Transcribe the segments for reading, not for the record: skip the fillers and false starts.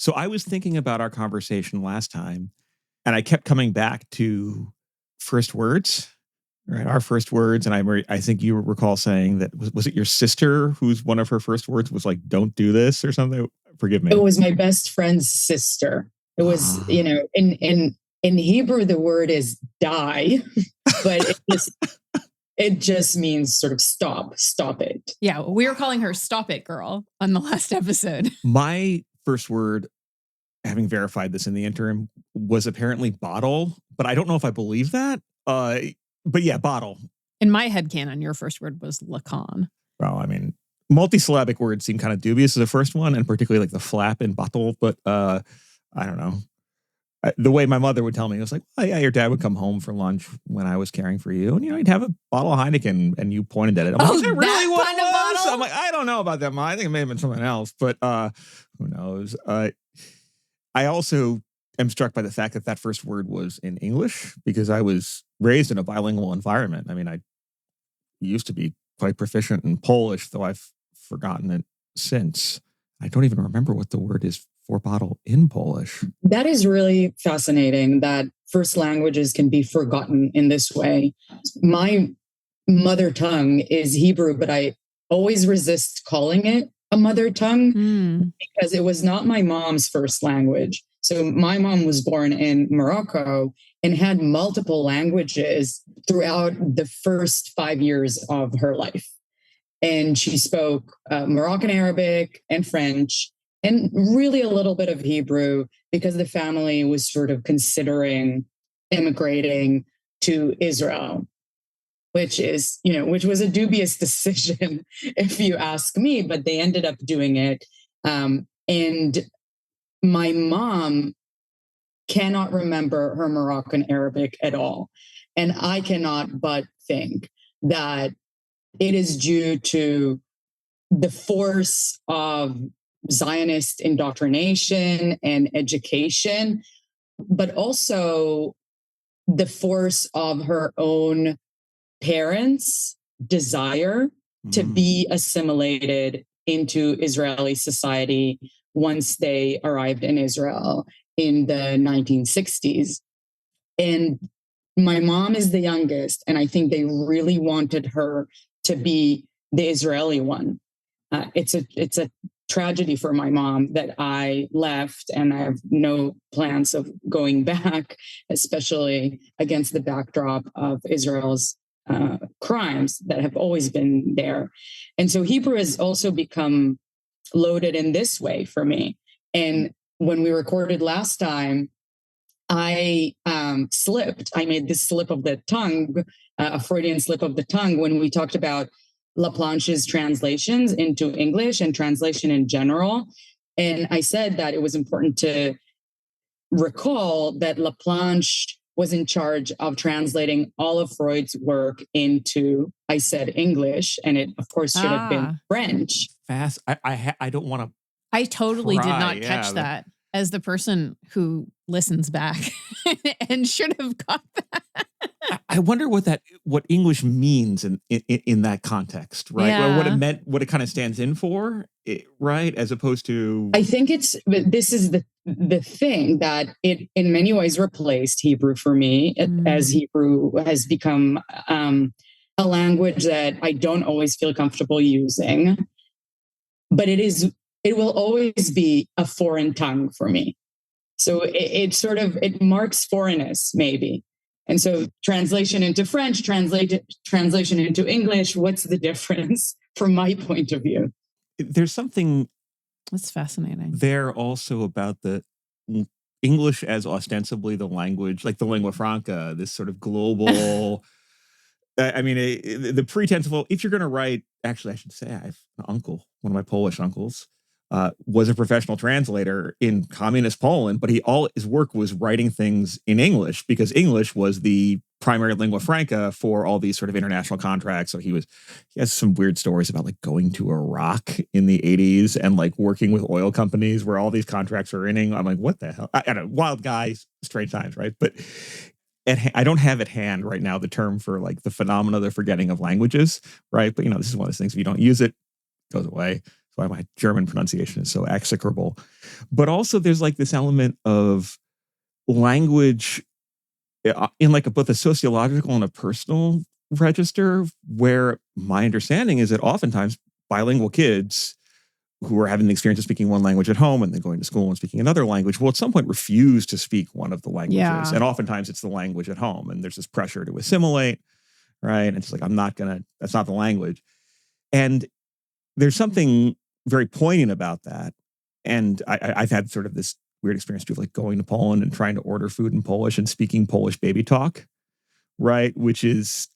So I was thinking about our conversation last time, and I kept coming back to first words, right? Our first words. And I think you recall saying that, was it your sister whose one of her first words was like, don't do this or something? Forgive me. It was my best friend's sister. It was, in Hebrew, the word is die, but it just means sort of stop it. Yeah, we were calling her Stop It Girl on the last episode. My first word, having verified this in the interim, was apparently bottle, but I don't know if I believe that. But yeah, bottle. In my headcanon, your first word was lacan. Well, I mean, multisyllabic words seem kind of dubious as the first one, and particularly like the flap in bottle, but I don't know. The way my mother would tell me, it was like, oh yeah, your dad would come home for lunch when I was caring for you, and he'd have a bottle of Heineken, and you pointed at it. I'm like, is that really what it was? Bottle? I'm like, I don't know about that, Mom. I think it may have been something else, but who knows? I also am struck by the fact that first word was in English, because I was raised in a bilingual environment. I mean, I used to be quite proficient in Polish, though I've forgotten it since. I don't even remember what the word is for bottle in Polish. That is really fascinating that first languages can be forgotten in this way. My mother tongue is Hebrew, but I always resist calling it a mother tongue because it was not my mom's first language. So my mom was born in Morocco and had multiple languages throughout the first 5 years of her life. And she spoke Moroccan Arabic and French and really a little bit of Hebrew because the family was sort of considering immigrating to Israel, which was a dubious decision, if you ask me, but they ended up doing it. And my mom cannot remember her Moroccan Arabic at all. And I cannot but think that it is due to the force of Zionist indoctrination and education, but also the force of her own parents' desire to be assimilated into Israeli society once they arrived in Israel in the 1960s. And my mom is the youngest, and I think they really wanted her to be the Israeli one. It's a tragedy for my mom that I left, and I have no plans of going back, especially against the backdrop of Israel's crimes that have always been there. And so Hebrew has also become loaded in this way for me. And when we recorded last time, I slipped. I made this slip of the tongue, a Freudian slip of the tongue, when we talked about Laplanche's translations into English and translation in general. And I said that it was important to recall that Laplanche was in charge of translating all of Freud's work into, I said English, and it, of course, should have been French. Fast. I don't want to. I totally did not catch that as the person who listens back and should have got that. I wonder what English means in that context, right? Yeah. Well, what it meant, what it kind of stands in for, right? As opposed to, I think this is the thing that it in many ways replaced Hebrew for me, as Hebrew has become a language that I don't always feel comfortable using, but it will always be a foreign tongue for me. So it marks foreignness, maybe. And so translation into French, translation into English, what's the difference from my point of view? There's something that's fascinating there also about the English as ostensibly the language, like the lingua franca, this sort of global, I mean, the pretense of, if you're going to write, actually, I should say I have an uncle, one of my Polish uncles, was a professional translator in communist Poland, but all his work was writing things in English because English was the primary lingua franca for all these sort of international contracts. So he has some weird stories about like going to Iraq in the 80s and like working with oil companies where all these contracts are in English. I'm like, what the hell? I don't know, wild guys, strange times, right? But I don't have at hand right now the term for like the phenomena, the forgetting of languages, right? But this is one of those things, if you don't use it, it goes away. why my German pronunciation is so execrable. But also there's like this element of language in like both a sociological and a personal register, where my understanding is that oftentimes bilingual kids who are having the experience of speaking one language at home and then going to school and speaking another language will at some point refuse to speak one of the languages. Yeah. And oftentimes it's the language at home, and there's this pressure to assimilate, right? And it's like, that's not the language. And there's something very poignant about that. And I've had sort of this weird experience too, of like going to Poland and trying to order food in Polish and speaking Polish baby talk, right? Which is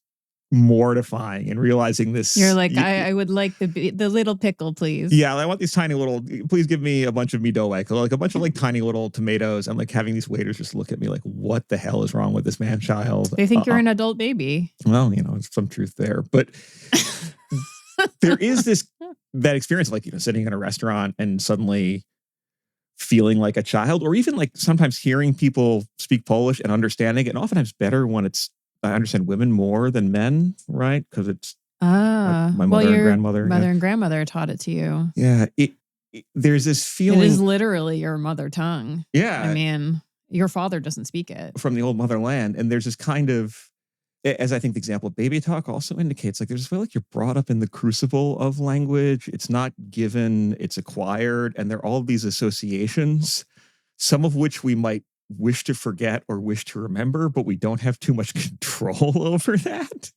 mortifying, and realizing this. You're like, I would like the little pickle, please. Yeah, I want these tiny little, please give me a bunch of midowek, like a bunch of like tiny little tomatoes. I'm like having these waiters just look at me like, what the hell is wrong with this man-child? They think you're an adult baby. Well, there's some truth there, but there is that experience of like, sitting in a restaurant and suddenly feeling like a child, or even like sometimes hearing people speak Polish and understanding it, and oftentimes better when I understand women more than men, right? Because it's my mother and grandmother. Mother and grandmother taught it to you. Yeah. There's this feeling. It is literally your mother tongue. Yeah. I mean, your father doesn't speak it. From the old motherland. And there's this kind of, as I think the example of baby talk also indicates, like there's this feel like you're brought up in the crucible of language. It's not given, it's acquired. And there are all these associations, some of which we might wish to forget or wish to remember, but we don't have too much control over that.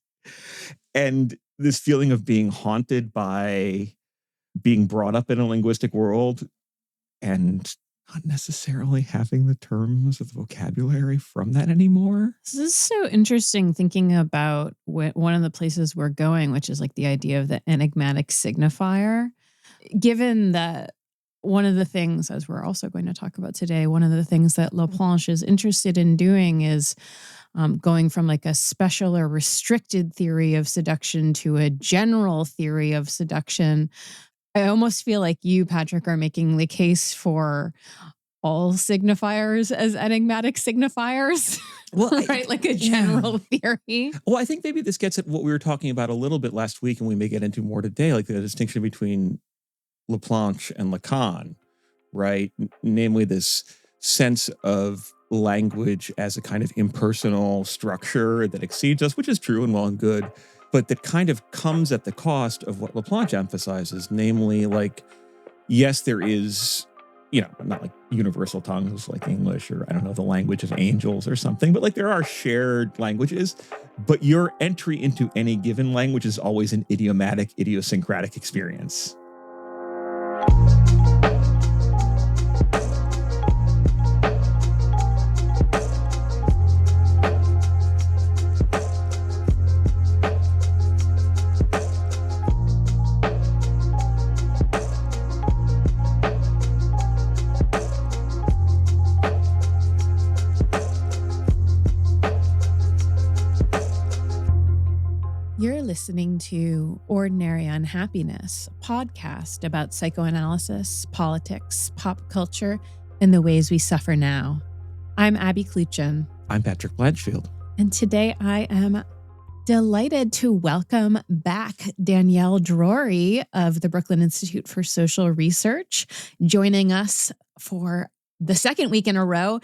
And this feeling of being haunted by being brought up in a linguistic world and not necessarily having the terms or the vocabulary from that anymore. This is so interesting, thinking about one of the places we're going, which is like the idea of the enigmatic signifier. Given that one of the things, as we're also going to talk about today, one of the things that Laplanche is interested in doing is going from like a special or restricted theory of seduction to a general theory of seduction. I almost feel like you, Patrick, are making the case for all signifiers as enigmatic signifiers. Well, right? Like a general theory. Well, I think maybe this gets at what we were talking about a little bit last week, and we may get into more today, like the distinction between Laplanche and Lacan, right? Namely, this sense of language as a kind of impersonal structure that exceeds us, which is true and well and good, but that kind of comes at the cost of what Laplanche emphasizes, namely, like, yes, there is, not like universal tongues like English or, I don't know, the language of angels or something, but like there are shared languages, but your entry into any given language is always an idiomatic, idiosyncratic experience. You're listening to Ordinary Unhappiness, a podcast about psychoanalysis, politics, pop culture, and the ways we suffer now. I'm Abby Kluchin. I'm Patrick Blanchfield. And today I am delighted to welcome back Danielle Drori of the Brooklyn Institute for Social Research, joining us for the second week in a row.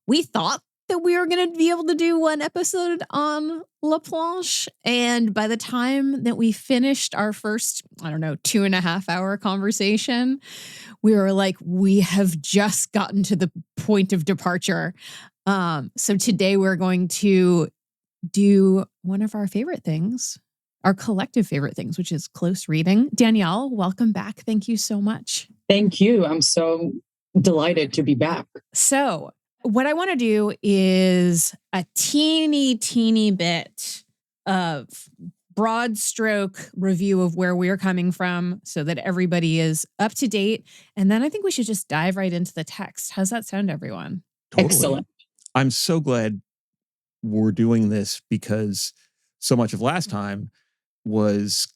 We thought that we were going to be able to do one episode on Laplanche. And by the time that we finished our first, 2.5 hour conversation, we were like, we have just gotten to the point of departure. So today we're going to do one of our favorite things, our collective favorite things, which is close reading. Danielle, welcome back. Thank you so much. Thank you. I'm so delighted to be back. So what I want to do is a teeny bit of broad stroke review of where we're coming from so that everybody is up to date. And then I think we should just dive right into the text. How's that sound, everyone? Totally. Excellent. I'm so glad we're doing this because so much of last time was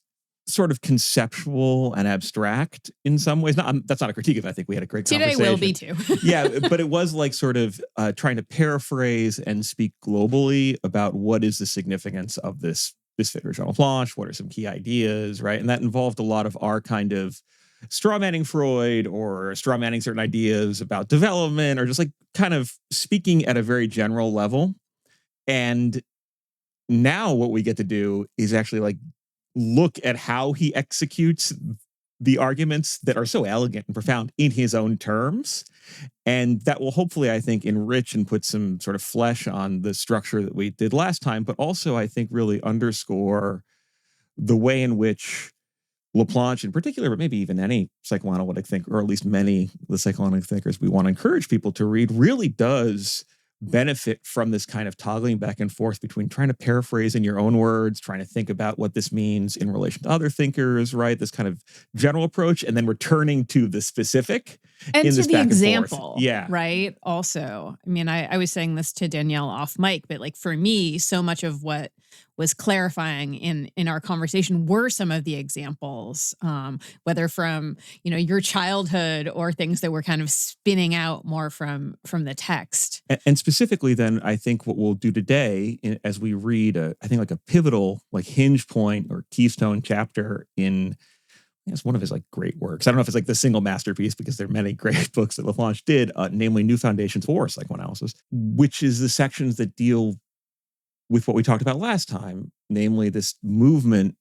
sort of conceptual and abstract in some ways. That's not a critique of it. I think we had a great conversation. Today will be too. Yeah, but it was like sort of trying to paraphrase and speak globally about what is the significance of this figure, Jean Laplanche, what are some key ideas, right? And that involved a lot of our kind of strawmanning Freud or strawmanning certain ideas about development, or just like kind of speaking at a very general level. And now what we get to do is actually like look at how he executes the arguments that are so elegant and profound in his own terms. And that will hopefully, I think, enrich and put some sort of flesh on the structure that we did last time, but also, I think, really underscore the way in which Laplanche in particular, but maybe even any psychoanalytic thinker, or at least many of the psychoanalytic thinkers we want to encourage people to read, really does benefit from this kind of toggling back and forth between trying to paraphrase in your own words, trying to think about what this means in relation to other thinkers, right? This kind of general approach, and then returning to the specific and in to this the back example. And forth. Yeah. Right. Also, I mean, I was saying this to Danielle off mic, but like for me, so much of what was clarifying in our conversation were some of the examples, whether from, your childhood or things that were kind of spinning out more from the text. And specifically then, I think what we'll do today as we read, I think like a pivotal, like hinge point or keystone chapter in, it's one of his like great works. I don't know if it's like the single masterpiece, because there are many great books that Laplanche did, namely New Foundations for Psychoanalysis, which is the sections that deal with what we talked about last time, namely this movement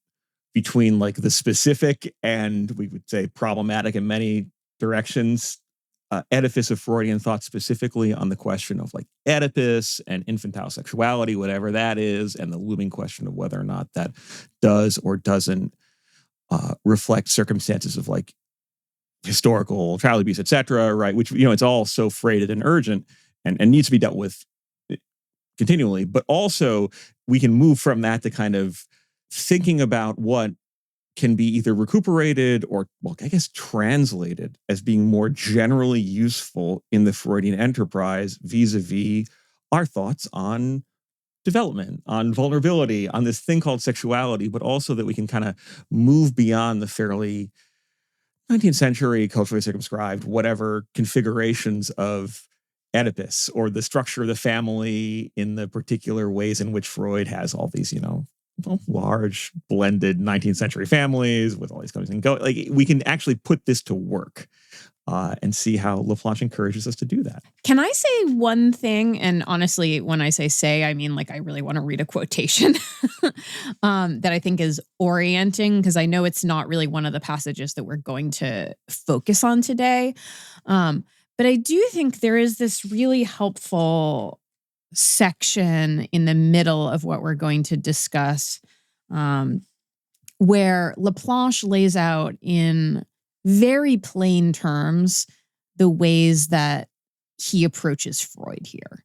between like the specific and, we would say, problematic in many directions, edifice of Freudian thought, specifically on the question of like Oedipus and infantile sexuality, whatever that is, and the looming question of whether or not that does or doesn't reflect circumstances of like historical child abuse, et cetera, right? Which, it's all so freighted and urgent and needs to be dealt with continually. But also we can move from that to kind of thinking about what can be either recuperated or, well, I guess translated as being more generally useful in the Freudian enterprise vis-a-vis our thoughts on development, on vulnerability, on this thing called sexuality, but also that we can kind of move beyond the fairly 19th century culturally circumscribed, whatever configurations of Oedipus or the structure of the family in the particular ways in which Freud has all these, large blended 19th century families with all these comings and going. Like, we can actually put this to work and see how Laplanche encourages us to do that. Can I say one thing? And honestly, when I say, I mean, like, I really want to read a quotation that I think is orienting, because I know it's not really one of the passages that we're going to focus on today. But I do think there is this really helpful section in the middle of what we're going to discuss, where Laplanche lays out in very plain terms the ways that he approaches Freud here.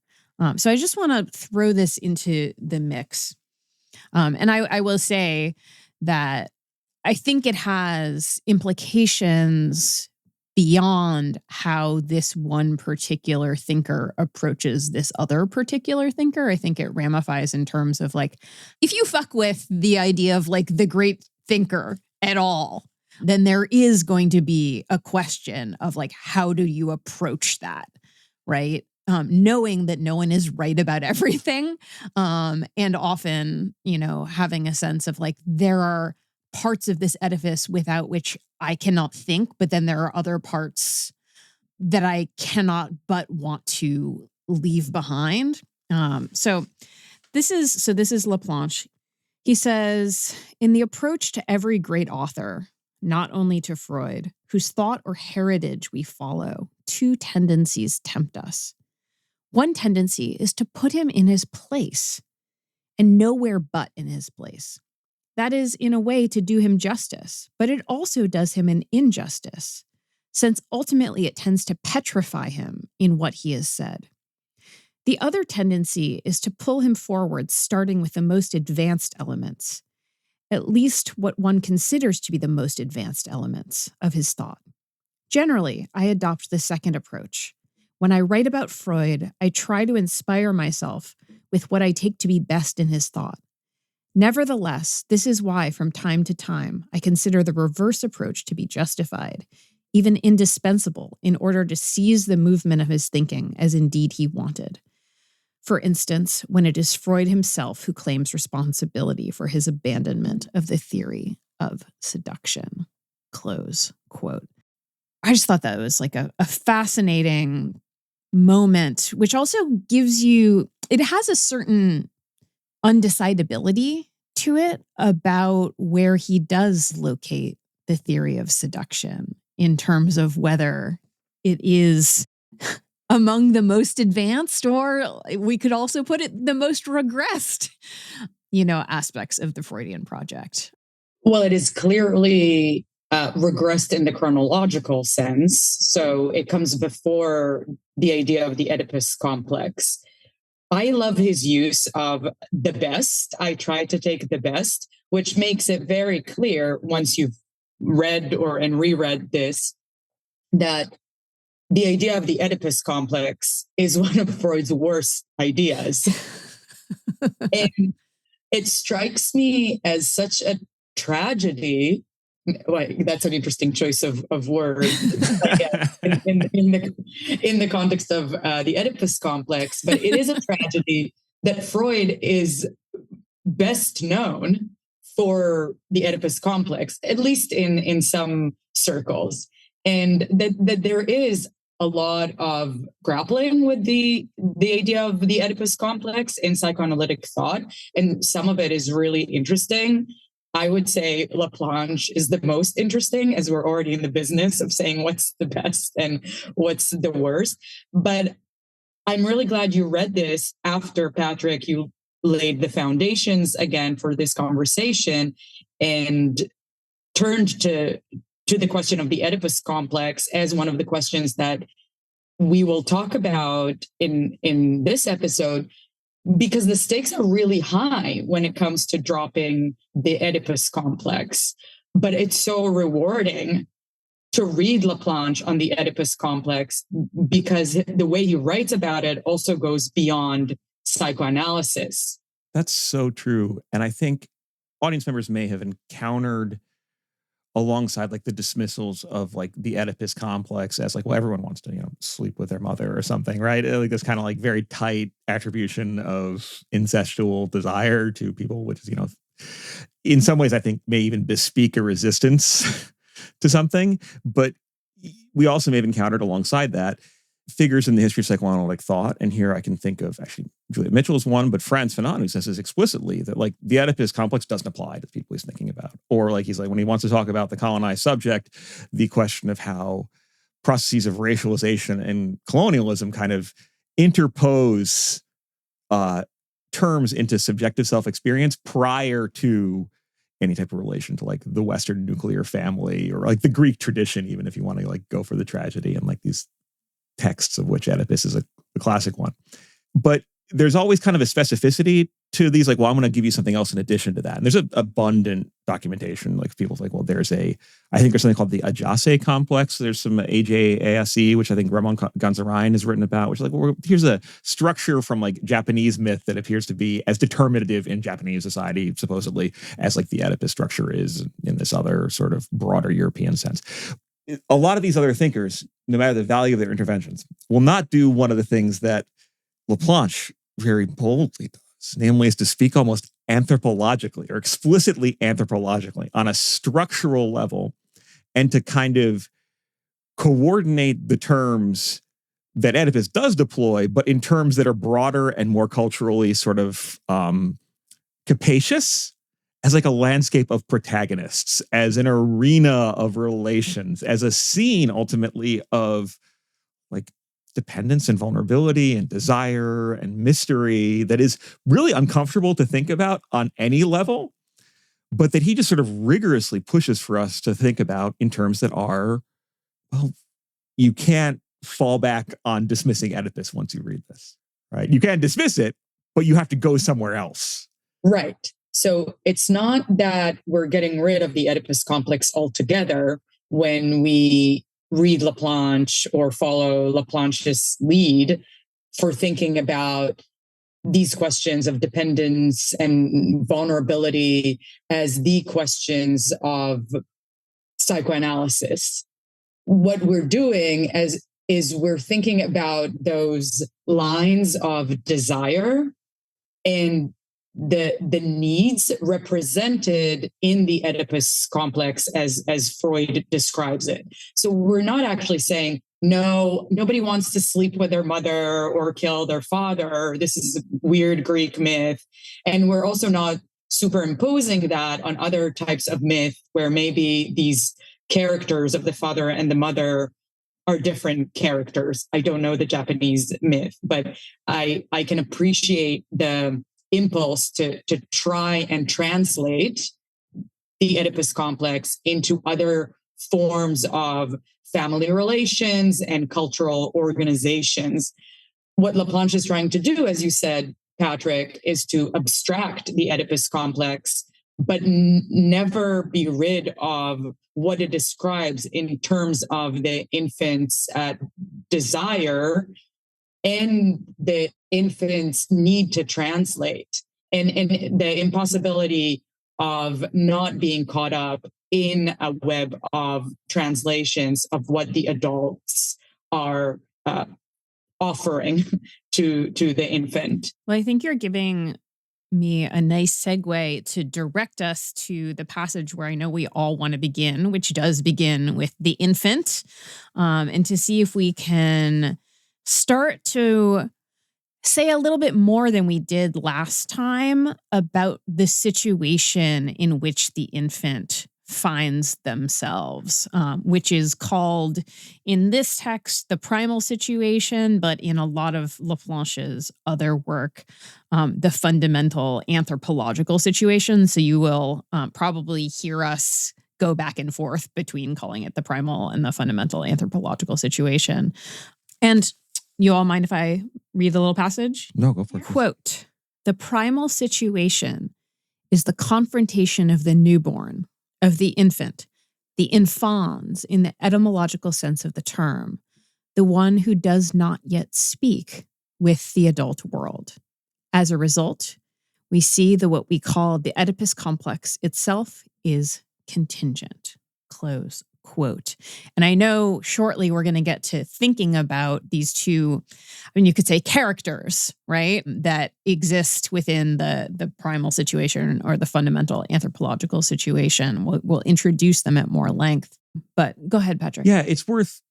So I just want to throw this into the mix. And I will say that I think it has implications beyond how this one particular thinker approaches this other particular thinker. I think it ramifies in terms of like, if you fuck with the idea of like the great thinker at all, then there is going to be a question of like, how do you approach that, right? Knowing that no one is right about everything. And often, having a sense of like, there are parts of this edifice without which I cannot think, but then there are other parts that I cannot but want to leave behind. So this is Laplanche. He says, in the approach to every great author, not only to Freud, whose thought or heritage we follow, two tendencies tempt us. One tendency is to put him in his place, and nowhere but in his place. That is, in a way, to do him justice, but it also does him an injustice, since ultimately it tends to petrify him in what he has said. The other tendency is to pull him forward, starting with the most advanced elements, at least what one considers to be the most advanced elements of his thought. Generally, I adopt the second approach. When I write about Freud, I try to inspire myself with what I take to be best in his thought. Nevertheless, this is why, from time to time, I consider the reverse approach to be justified, even indispensable, in order to seize the movement of his thinking as indeed he wanted. For instance, when it is Freud himself who claims responsibility for his abandonment of the theory of seduction. Close quote. I just thought that was like a fascinating moment, which also gives you, it has a certain undecidability to it about where he does locate the theory of seduction in terms of whether it is among the most advanced, or we could also put it the most regressed, aspects of the Freudian project. Well, it is clearly regressed in the chronological sense. So it comes before the idea of the Oedipus complex. I love his use of the best. I try to take the best, which makes it very clear once you've read and reread this, that the idea of the Oedipus complex is one of Freud's worst ideas. And it strikes me as such a tragedy. Well, that's an interesting choice of words in the context of the Oedipus complex, but it is a tragedy that Freud is best known for the Oedipus complex, at least in some circles, and that there is a lot of grappling with the idea of the Oedipus complex in psychoanalytic thought, and some of it is really interesting. I would say Laplanche is the most interesting, as we're already in the business of saying what's the best and what's the worst. But I'm really glad you read this after, Patrick, you laid the foundations again for this conversation and turned to the question of the Oedipus complex as one of the questions that we will talk about in this episode, because the stakes are really high when it comes to dropping the Oedipus complex. But it's so rewarding to read Laplanche on the Oedipus complex, because the way he writes about it also goes beyond psychoanalysis. That's so true. And I think audience members may have encountered, alongside like the dismissals of like the Oedipus complex as like, well, everyone wants to, sleep with their mother or something, right? Like this kind of like very tight attribution of incestual desire to people, which is, in some ways I think may even bespeak a resistance to something. But we also may have encountered alongside that figures in the history of psychoanalytic thought. And here I can think of actually Juliet Mitchell's one, but Frantz Fanon, who says this explicitly, that like the Oedipus complex doesn't apply to the people he's thinking about. Or like he's like, when he wants to talk about the colonized subject, the question of how processes of racialization and colonialism kind of interpose terms into subjective self-experience prior to any type of relation to like the Western nuclear family or like the Greek tradition, even if you want to like go for the tragedy and like these texts of which Oedipus is a classic one. But there's always kind of a specificity to these, like, well, I'm going to give you something else in addition to that. And there's an abundant documentation, like people like, well, I think there's something called the Ajase complex. There's some AJASE, which I think Ramon Gonzarain has written about, which is like, well, here's a structure from like Japanese myth that appears to be as determinative in Japanese society, supposedly, as like the Oedipus structure is in this other sort of broader European sense. A lot of these other thinkers, no matter the value of their interventions, will not do one of the things that Laplanche very boldly does, namely is to speak almost anthropologically or explicitly anthropologically on a structural level, and to kind of coordinate the terms that Oedipus does deploy, but in terms that are broader and more culturally sort of capacious, as like a landscape of protagonists, as an arena of relations, as a scene ultimately of like dependence and vulnerability and desire and mystery that is really uncomfortable to think about on any level, but that he just sort of rigorously pushes for us to think about in terms that are, well, you can't fall back on dismissing Oedipus once you read this, right? You can't dismiss it, but you have to go somewhere else. Right. So it's not that we're getting rid of the Oedipus complex altogether when we read Laplanche or follow Laplanche's lead for thinking about these questions of dependence and vulnerability as the questions of psychoanalysis. What we're doing is we're thinking about those lines of desire and the needs represented in the Oedipus complex as Freud describes it. So we're not actually saying, no, nobody wants to sleep with their mother or kill their father. This is a weird Greek myth. And we're also not superimposing that on other types of myth where maybe these characters of the father and the mother are different characters. I don't know the Japanese myth, but I can appreciate the impulse to try and translate the Oedipus complex into other forms of family relations and cultural organizations. What Laplanche is trying to do, as you said, Patrick, is to abstract the Oedipus complex, but never be rid of what it describes in terms of the infant's desire and the infant's need to translate, and the impossibility of not being caught up in a web of translations of what the adults are offering to the infant. Well, I think you're giving me a nice segue to direct us to the passage where I know we all want to begin, which does begin with the infant, and to see if we can start to say a little bit more than we did last time about the situation in which the infant finds themselves, which is called in this text the primal situation, but in a lot of Laplanche's other work, the fundamental anthropological situation. So you will probably hear us go back and forth between calling it the primal and the fundamental anthropological situation. And you all mind if I read the little passage? No, go for it. Quote, "The primal situation is the confrontation of the newborn, of the infant, the infans in the etymological sense of the term, the one who does not yet speak with the adult world. As a result, we see that what we call the Oedipus complex itself is contingent." Close quote. And I know shortly we're going to get to thinking about these two, I mean, you could say characters, right, that exist within the primal situation or the fundamental anthropological situation. We'll introduce them at more length. But go ahead, Patrick. Yeah, it's worth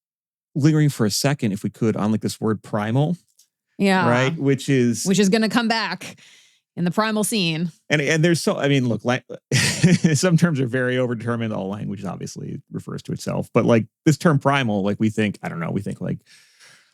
lingering for a second, if we could, on like this word primal. Yeah. Right? Which is going to come back in the primal scene. And there's so, I mean, look, some terms are very overdetermined. All language obviously refers to itself. But like this term primal, like we think like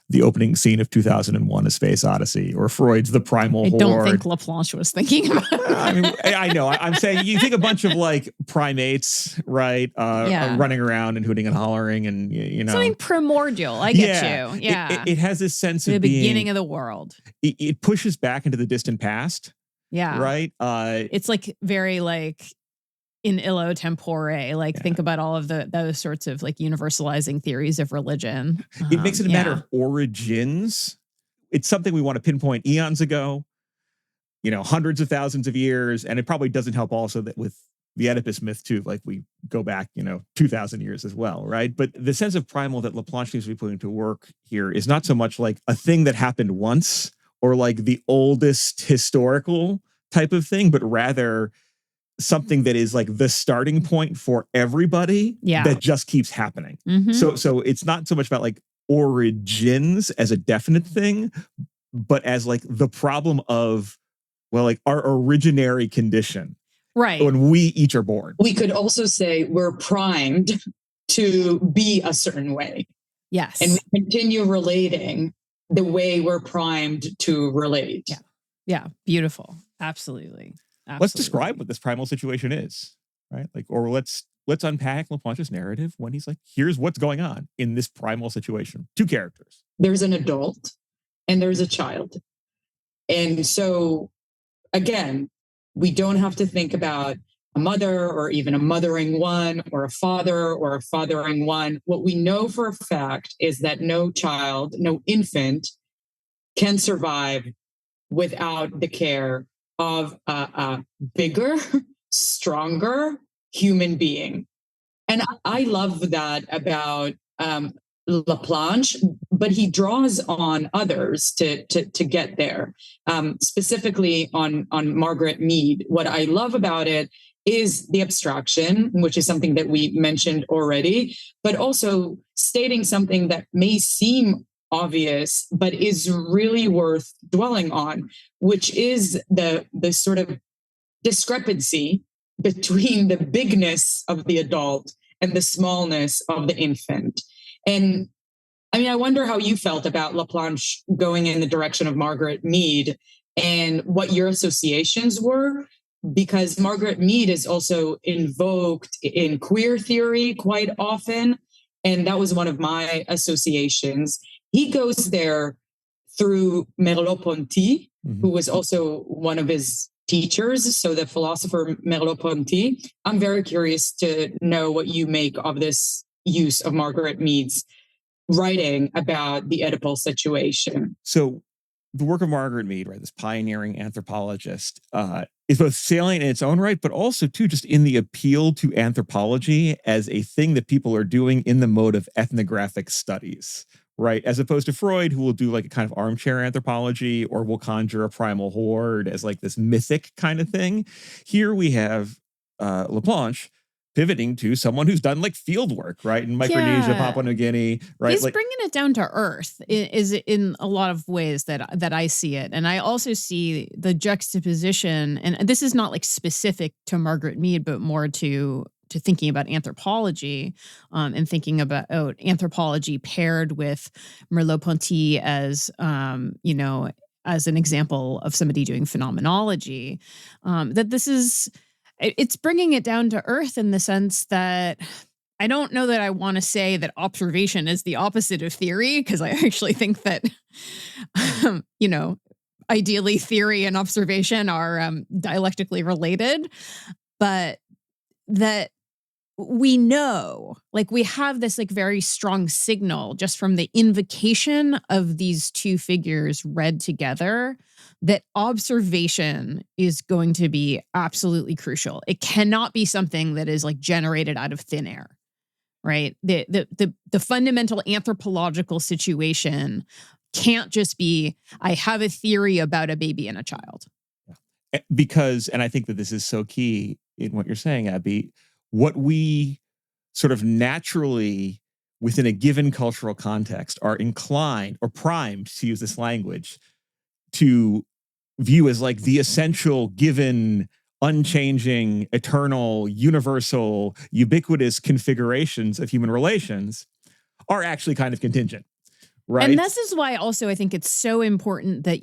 the opening scene of 2001: A Space Odyssey, or Freud's The Primal Horde. I don't think Laplanche was thinking about it. I mean, I know. I'm saying you think a bunch of like primates, right? Running around and hooting and hollering and, you know. Something primordial. I get you. Yeah. It has this sense the of being, beginning of the world. It pushes back into the distant past. Yeah. Right? It's like very like in illo tempore. Like think about all of those sorts of like universalizing theories of religion. It makes it a matter of origins. It's something we want to pinpoint eons ago, you know, hundreds of thousands of years. And it probably doesn't help also that with the Oedipus myth too, like we go back, 2,000 years as well, right? But the sense of primal that Laplanche seems to be putting to work here is not so much like a thing that happened once or like the oldest historical type of thing, but rather something that is like the starting point for everybody that just keeps happening. Mm-hmm. So it's not so much about like origins as a definite thing, but as like the problem of, well, like our originary condition. Right. When we each are born. We could also say we're primed to be a certain way. Yes. And we continue relating the way we're primed to relate. Yeah. Yeah. Beautiful. Absolutely. Let's describe what this primal situation is, right? Like, or let's unpack Laplanche's narrative when he's like, here's what's going on in this primal situation. Two characters. There's an adult and there's a child. And so, again, we don't have to think about a mother or even a mothering one or a father or a fathering one. What we know for a fact is that no child, no infant can survive without the care of a bigger, stronger human being. And I love that about Laplanche, but he draws on others to get there. Specifically on Margaret Mead. What I love about it is the abstraction, which is something that we mentioned already, but also stating something that may seem obvious, but is really worth dwelling on, which is the sort of discrepancy between the bigness of the adult and the smallness of the infant. And I mean, I wonder how you felt about Laplanche going in the direction of Margaret Mead and what your associations were, because Margaret Mead is also invoked in queer theory quite often. And that was one of my associations. He goes there through Merleau-Ponty, who was also one of his teachers. So the philosopher Merleau-Ponty. I'm very curious to know what you make of this use of Margaret Mead's writing about the Oedipal situation. So the work of Margaret Mead, right, this pioneering anthropologist, is both salient in its own right, but also too just in the appeal to anthropology as a thing that people are doing in the mode of ethnographic studies, right? As opposed to Freud, who will do like a kind of armchair anthropology or will conjure a primal horde as like this mythic kind of thing. Here we have Laplanche pivoting to someone who's done like field work, right? In Micronesia, Papua New Guinea, right? He's like, bringing it down to earth is in a lot of ways that I see it. And I also see the juxtaposition, and this is not like specific to Margaret Mead, but more to thinking about anthropology and thinking about anthropology paired with Merleau-Ponty as, as an example of somebody doing phenomenology, that this is... It's bringing it down to earth in the sense that I don't know that I want to say that observation is the opposite of theory, because I actually think that, ideally theory and observation are dialectically related, but that we know, like we have this like very strong signal just from the invocation of these two figures read together that observation is going to be absolutely crucial. It cannot be something that is like generated out of thin air, right? The fundamental anthropological situation can't just be, I have a theory about a baby and a child. Because, and I think that this is so key in what you're saying, Abby, what we sort of naturally within a given cultural context are inclined or primed, to use this language, to view as like the essential, given, unchanging, eternal, universal, ubiquitous configurations of human relations are actually kind of contingent, right? And this is why also I think it's so important that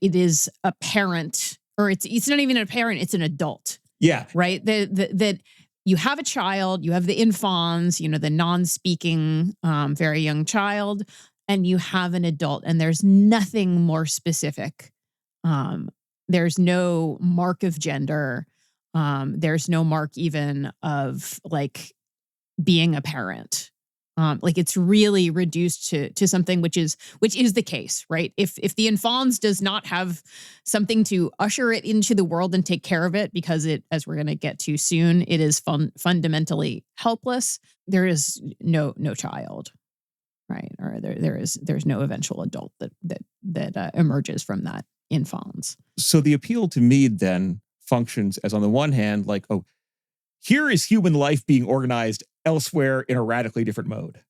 it is a parent, or it's not even a parent, it's an adult. Yeah. Right? That you have a child, you have the infants, the non-speaking, very young child, and you have an adult, and there's nothing more specific. There's no mark of gender. There's no mark even of like being a parent. Like it's really reduced to something which is the case, right? If the infans does not have something to usher it into the world and take care of it, because it, as we're going to get to soon, it is fundamentally helpless, there is no child, right? Or there's no eventual adult that emerges from that infans. So the appeal to Mead then functions as, on the one hand, like, oh, here is human life being organized elsewhere in a radically different mode,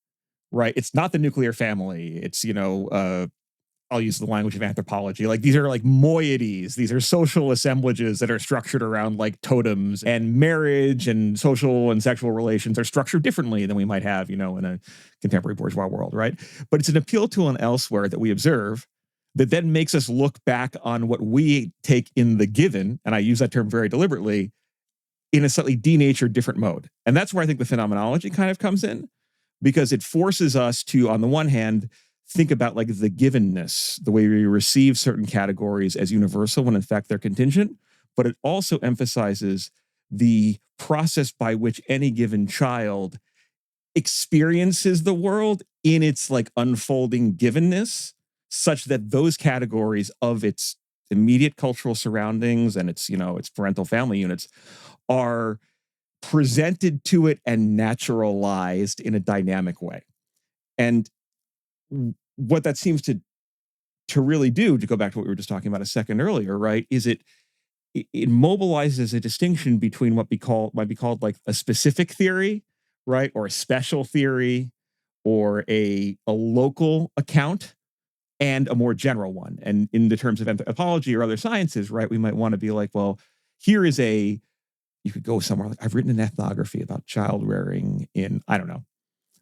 right? It's not the nuclear family. It's, I'll use the language of anthropology. Like these are like moieties. These are social assemblages that are structured around like totems, and marriage and social and sexual relations are structured differently than we might have, in a contemporary bourgeois world, right? But it's an appeal to an elsewhere that we observe that then makes us look back on what we take in the given, and I use that term very deliberately, in a slightly denatured different mode. And that's where I think the phenomenology kind of comes in, because it forces us to, on the one hand, think about like the givenness, the way we receive certain categories as universal when in fact they're contingent, but it also emphasizes the process by which any given child experiences the world in its like unfolding givenness, such that those categories of its immediate cultural surroundings and its parental family units are presented to it and naturalized in a dynamic way. And what that seems to really do, to go back to what we were just talking about a second earlier, right, is it mobilizes a distinction between what might be called like a specific theory, right, or a special theory, or a local account, and a more general one. And in the terms of anthropology or other sciences, right, we might want to be like, well, here is you could go somewhere like, I've written an ethnography about child rearing in, I don't know,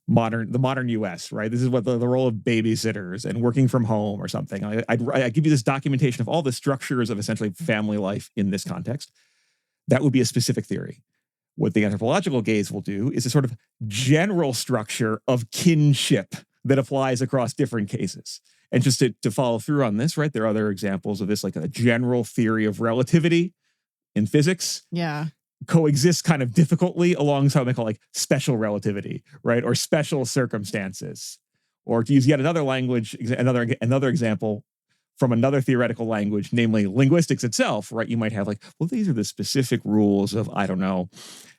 the modern US, right? This is what the role of babysitters and working from home or something. I give you this documentation of all the structures of essentially family life in this context. That would be a specific theory. What the anthropological gaze will do is a sort of general structure of kinship that applies across different cases. And just to follow through on this, right, there are other examples of this, like a general theory of relativity in physics. Yeah. Coexist kind of difficultly alongside what they call like special relativity, right? Or special circumstances. Or to use yet another language, another example from another theoretical language, namely linguistics itself, right? You might have like, well, these are the specific rules of, I don't know,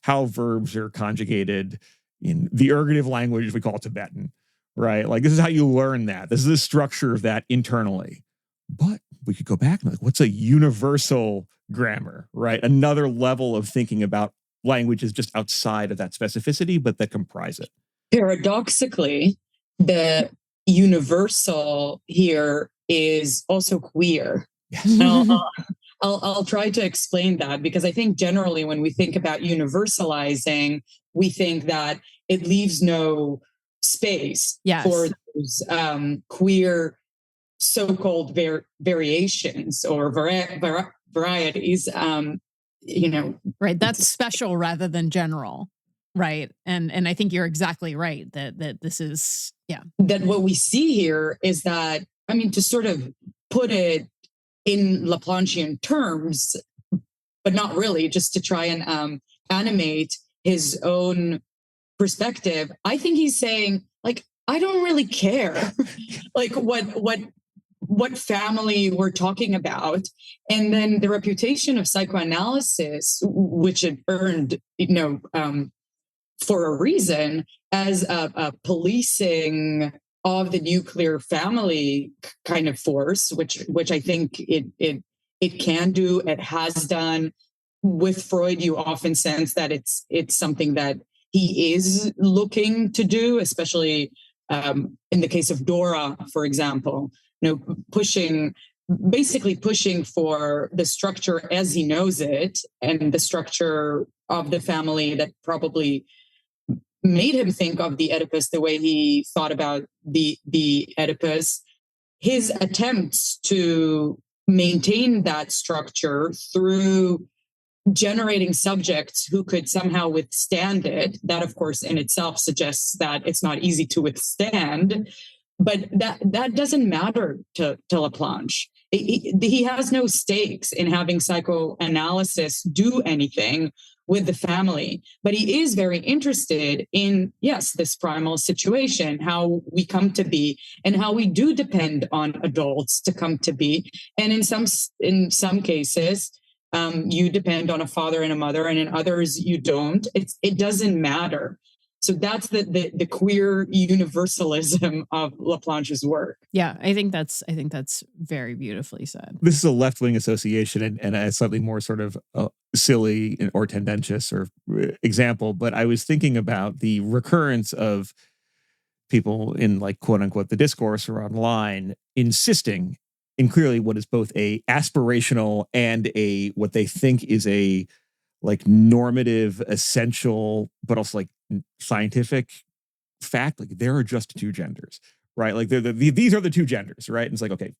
how verbs are conjugated in the ergative language we call Tibetan, right? Like this is how you learn that. This is the structure of that internally. But we could go back and like, what's a universal grammar, right? Another level of thinking about languages just outside of that specificity, but that comprise it. Paradoxically, the universal here is also queer. Yes. I'll try to explain that, because I think generally when we think about universalizing, we think that it leaves no space for those queer so-called variations or varieties. Right. That's special rather than general. Right. And I think you're exactly right that this is, that what we see here is that, I mean, to sort of put it in Laplanchian terms, but not really, just to try and animate his own perspective, I think he's saying, like, I don't really care like what family we're talking about. And then the reputation of psychoanalysis, which it earned, for a reason, as a policing of the nuclear family kind of force, which I think it can do, it has done. With Freud, you often sense that it's something that he is looking to do, especially in the case of Dora, for example, basically pushing for the structure as he knows it, and the structure of the family that probably made him think of the Oedipus the way he thought about the Oedipus. His attempts to maintain that structure through generating subjects who could somehow withstand it, that of course in itself suggests that it's not easy to withstand, but that doesn't matter to Laplanche. He has no stakes in having psychoanalysis do anything with the family, but he is very interested in, yes, this primal situation, how we come to be, and how we do depend on adults to come to be. And in some cases, you depend on a father and a mother, and in others you don't. It doesn't matter. So that's the queer universalism of Laplanche's work. Yeah, I think that's very beautifully said. This is a left-wing association and a slightly more sort of silly or tendentious or example, but I was thinking about the recurrence of people in like quote unquote the discourse or online insisting in clearly what is both a aspirational and a what they think is a like normative, essential, but also like scientific fact. Like there are just two genders, right? Like these are the two genders, right? And it's like, okay,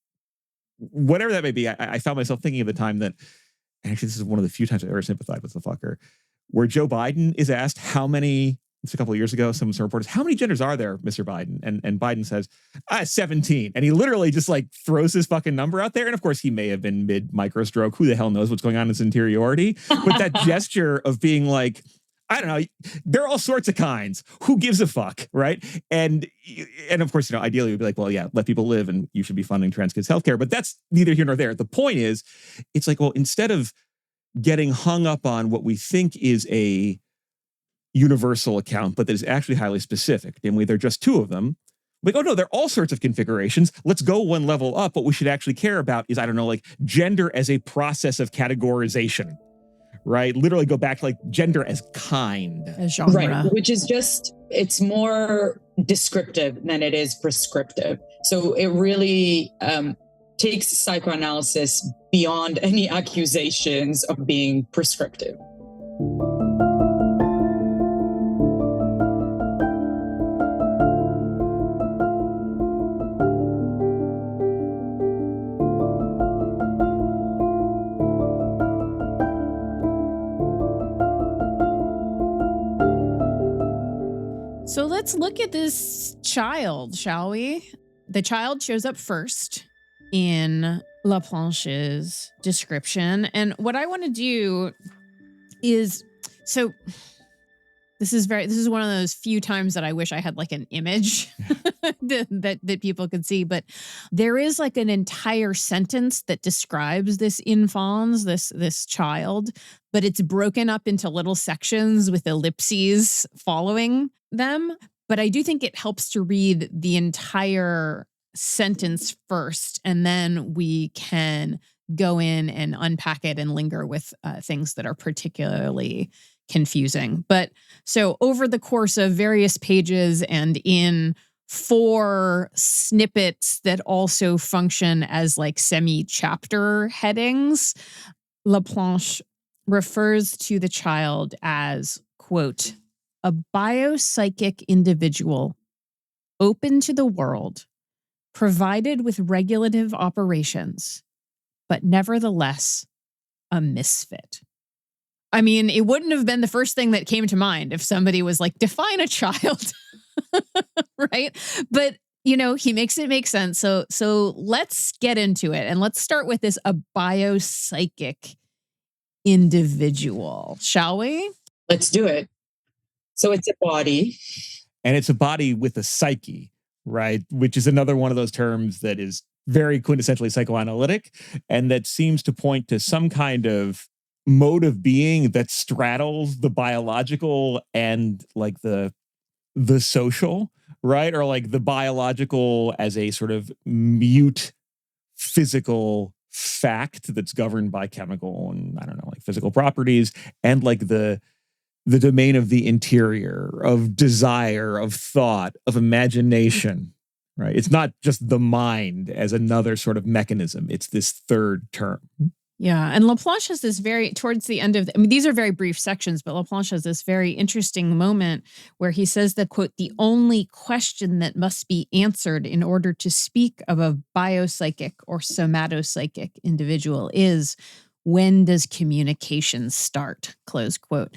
whatever that may be, I found myself thinking of the time that, actually this is one of the few times I've ever sympathized with the fucker, where Joe Biden is asked how many, it's a couple of years ago, some reporters, how many genders are there, Mr. Biden? And Biden says, 17. And he literally just like throws his fucking number out there. And of course he may have been mid microstroke. Who the hell knows what's going on in his interiority? But that gesture of being like, I don't know, there are all sorts of kinds. Who gives a fuck, right? And of course, ideally we'd be like, well, yeah, let people live and you should be funding trans kids' healthcare. But that's neither here nor there. The point is, it's like, well, instead of getting hung up on what we think is a universal account, but that is actually highly specific, namely, there are just two of them, Like, oh no, there are all sorts of configurations. Let's go one level up. What we should actually care about is, I don't know, like gender as a process of categorization, right? Literally go back to like gender as kind. A genre. Right, which is just, it's more descriptive than it is prescriptive. So it really takes psychoanalysis beyond any accusations of being prescriptive. So let's look at this child, shall we? The child shows up first in Laplanche's description. And what I want to do is, so this is one of those few times that I wish I had like an image that people could see. But there is like an entire sentence that describes this infans, this child, but it's broken up into little sections with ellipses following them. But I do think it helps to read the entire sentence first, and then we can go in and unpack it and linger with things that are particularly confusing. But so over the course of various pages and in 4 snippets that also function as like semi-chapter headings, Laplanche refers to the child as, quote, a biopsychic individual open to the world, provided with regulative operations, but nevertheless a misfit. I mean, it wouldn't have been the first thing that came to mind if somebody was like, define a child, right? But, you know, he makes it make sense. So let's get into it. And let's start with this, a biopsychic individual, shall we? Let's do it. So it's a body. And it's a body with a psyche, right? Which is another one of those terms that is very quintessentially psychoanalytic and that seems to point to some kind of mode of being that straddles the biological and like the social, right? Or like the biological as a sort of mute physical fact that's governed by chemical and, I don't know, like physical properties, and like the domain of the interior, of desire, of thought, of imagination, right? It's not just the mind as another sort of mechanism. It's this third term. Yeah. And Laplanche has this towards the end of, these are very brief sections, but Laplanche has this very interesting moment where he says that, quote, the only question that must be answered in order to speak of a biopsychic or somatopsychic individual is, when does communication start? Close quote.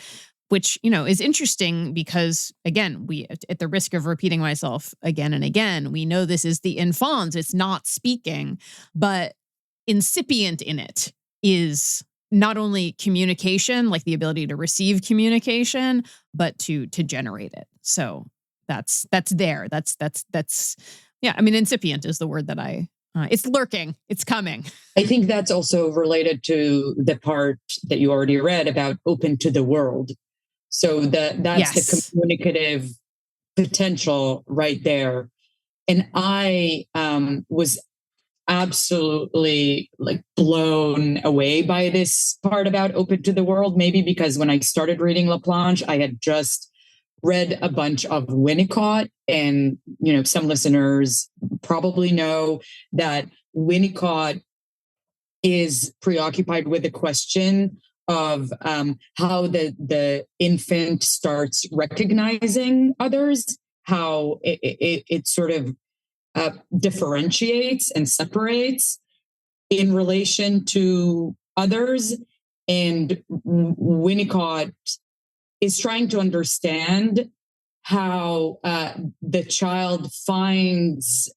Which, you know, is interesting because, again, we, at the risk of repeating myself again and again, we know this is the infans. It's not speaking, but incipient in it is not only communication, like the ability to receive communication, but to generate it. So that's there. That's yeah. I mean, incipient is the word that it's lurking. It's coming. I think that's also related to the part that you already read about open to the world. So that's yes. the communicative potential right there. And I was absolutely like blown away by this part about open to the world, maybe because when I started reading Laplanche, I had just read a bunch of Winnicott, and, you know, some listeners probably know that Winnicott is preoccupied with the question of how the infant starts recognizing others, how it sort of differentiates and separates in relation to others. And Winnicott is trying to understand how the child finds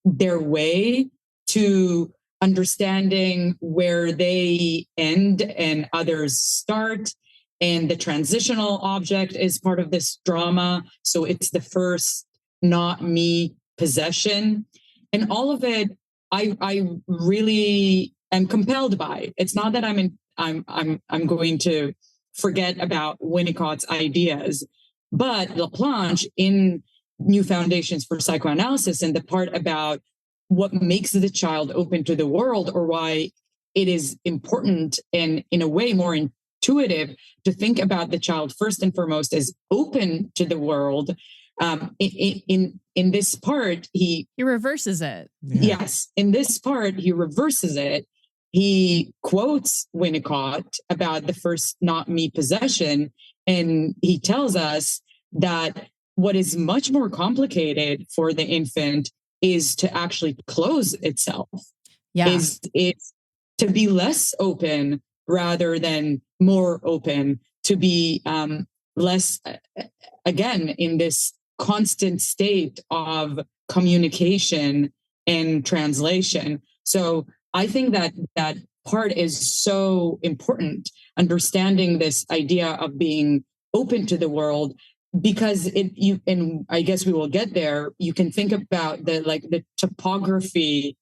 their way to understanding where they end and others start. And the transitional object is part of this drama. So it's the first not me possession. And all of it, I really am compelled by. It's not that I'm going to forget about Winnicott's ideas, but Laplanche, in New Foundations for Psychoanalysis, and the part about what makes the child open to the world, or why it is important and in a way more intuitive to think about the child first and foremost as open to the world. In this part, he reverses it. Yeah. Yes, in this part, he reverses it. He quotes Winnicott about the first not me possession, and he tells us that what is much more complicated for the infant is to actually close itself. Yeah. Is to be less open rather than more open, to be less, again, in this constant state of communication and translation. So I think that that part is so important, understanding this idea of being open to the world, because and I guess we will get there. You can think about the topography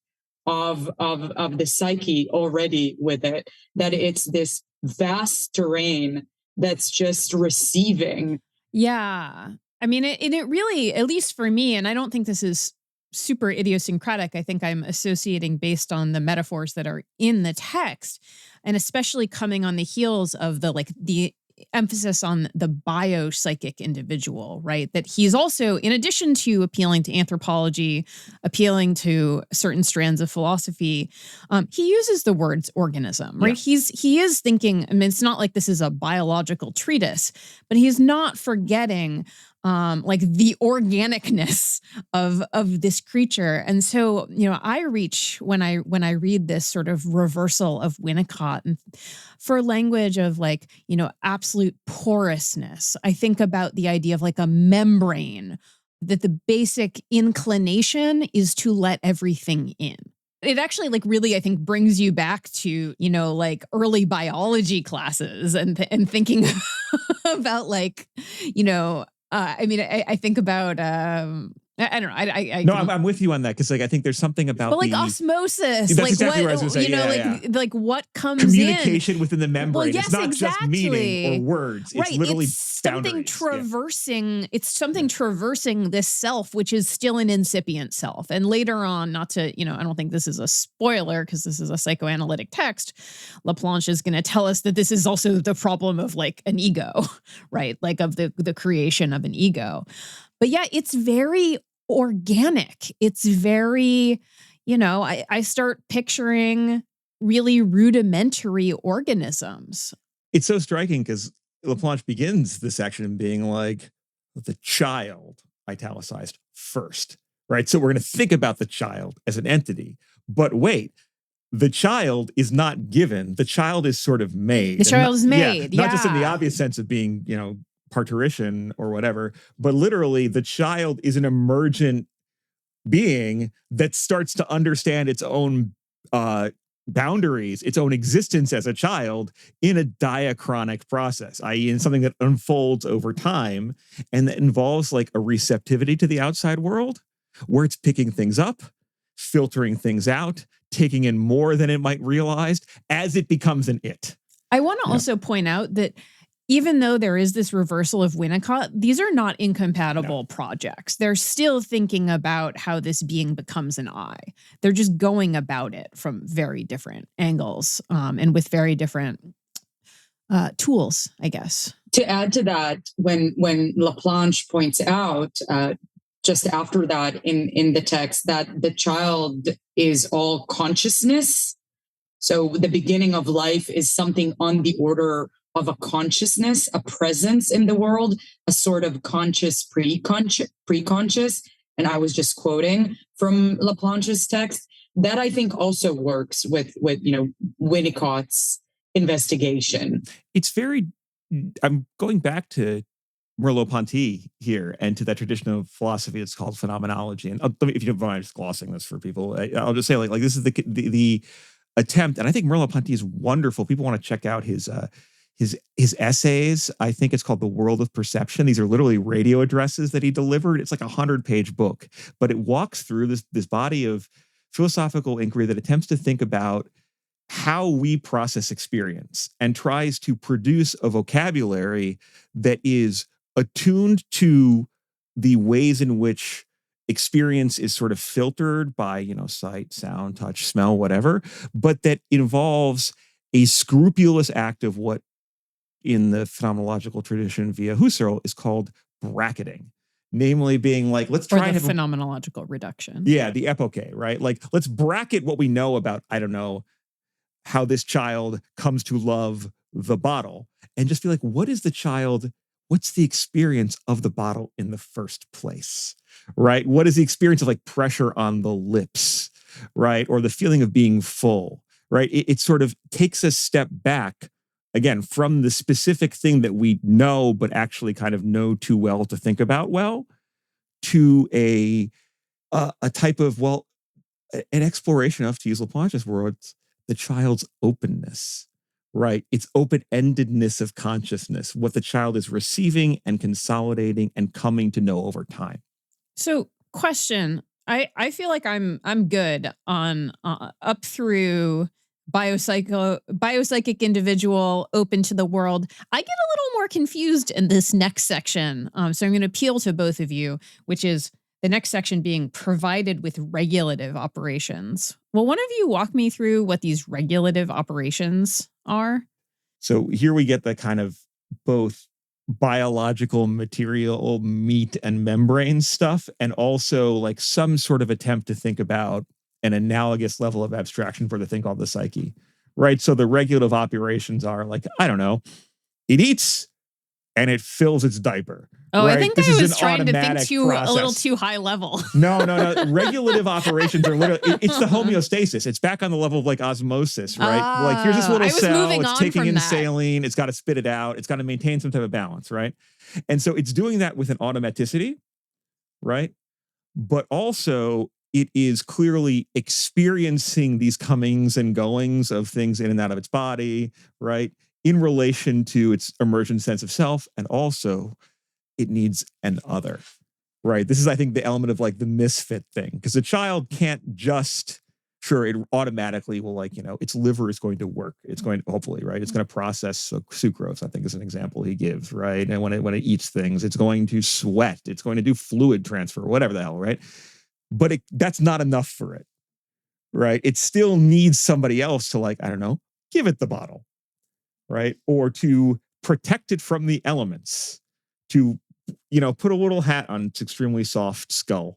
of the psyche already with it, that it's this vast terrain that's just receiving. Yeah. I mean, it really, at least for me, and I don't think this is super idiosyncratic. I think I'm associating based on the metaphors that are in the text, and especially coming on the heels of the emphasis on the biopsychic individual, right? That he's also, in addition to appealing to anthropology, appealing to certain strands of philosophy, he uses the words organism, right? Yeah. He is thinking, I mean, it's not like this is a biological treatise, but he's not forgetting the organicness of this creature. And so, I reach when I read this sort of reversal of Winnicott and for language of absolute porousness. I think about the idea of a membrane, that the basic inclination is to let everything in. It actually really, I think, brings you back to, early biology classes and thinking about I think about, I don't know. I'm with you on that. Cause I think there's something about osmosis. That's exactly what I was going to say. What comes communication within the membrane. Well, yes, it's not just meaning or words. It's literally something traversing. Yeah. It's something traversing this self, which is still an incipient self. And later on, not to, I don't think this is a spoiler because this is a psychoanalytic text. Laplanche is going to tell us that this is also the problem of an ego, right? Of the creation of an ego. But yeah, it's very organic. It's very, I start picturing really rudimentary organisms. It's so striking because Laplanche begins the section being the child, italicized, first, right? So we're going to think about the child as an entity. But wait, the child is not given. The child is sort of made. The child is made, Not just in the obvious sense of being, parturition or whatever, but literally the child is an emergent being that starts to understand its own boundaries, its own existence as a child in a diachronic process, i.e. in something that unfolds over time and that involves a receptivity to the outside world where it's picking things up, filtering things out, taking in more than it might realize as it becomes an it. I want to also point out that even though there is this reversal of Winnicott, these are not incompatible projects. They're still thinking about how this being becomes an I. They're just going about it from very different angles and with very different tools, I guess. To add to that, when Laplanche points out just after that in the text that the child is all consciousness, so the beginning of life is something on the order of a consciousness, a presence in the world, a sort of conscious, pre-conscious. And I was just quoting from Laplanche's text. That I think also works with Winnicott's investigation. It's I'm going back to Merleau-Ponty here and to that tradition of philosophy that's called phenomenology. And if you don't mind just glossing this for people, I'll just say this is the attempt. And I think Merleau-Ponty is wonderful. People want to check out his essays. I think it's called The World of Perception. These are literally radio addresses that he delivered. It's 100-page book, but it walks through this body of philosophical inquiry that attempts to think about how we process experience and tries to produce a vocabulary that is attuned to the ways in which experience is sort of filtered by, sight, sound, touch, smell, whatever, but that involves a scrupulous act of what in the phenomenological tradition via Husserl is called bracketing. Namely being like, let's try or the phenomenological reduction. Yeah, the epoche, right? Like, let's bracket what we know about, I don't know, how this child comes to love the bottle and just be like, what's the experience of the bottle in the first place, right? What is the experience of like pressure on the lips, right? Or the feeling of being full, right? It sort of takes a step back, again, from the specific thing that we know, but actually kind of know too well to think about well, to a type of, an exploration of, to use Laplanche's words, the child's openness, right? Its open-endedness of consciousness, what the child is receiving and consolidating and coming to know over time. So, question, I feel like I'm good on up through biopsychic individual, open to the world. I get a little more confused in this next section. So I'm going to appeal to both of you, which is the next section being provided with regulative operations. Will one of you walk me through what these regulative operations are? So here we get the kind of both biological material, meat and membrane stuff, and also like some sort of attempt to think about an analogous level of abstraction for the thing called the psyche, right? So the regulative operations are like, I don't know, it eats and it fills its diaper. Oh, right? I think This I is was an trying to think automatic a little process. too high level. No. Regulative operations are literally, it's the homeostasis. It's back on the level of like osmosis, right? Like here's this little cell, it's taking in saline, it's got to spit it out, it's got to maintain some type of balance, right? And so it's doing that with an automaticity, right? But also it is clearly experiencing these comings and goings of things in and out of its body, right? In relation to its emergent sense of self, and also it needs an other, right? This is, I think, the element of like the misfit thing, because a child can't just, sure, it automatically will like, its liver is going to work. It's going to, hopefully, right? It's going to process sucrose, I think is an example he gives, right? And when it eats things, it's going to sweat. It's going to do fluid transfer, whatever the hell, right? But that's not enough for it, right? It still needs somebody else to like, I don't know, give it the bottle, right? Or to protect it from the elements, to put a little hat on its extremely soft skull,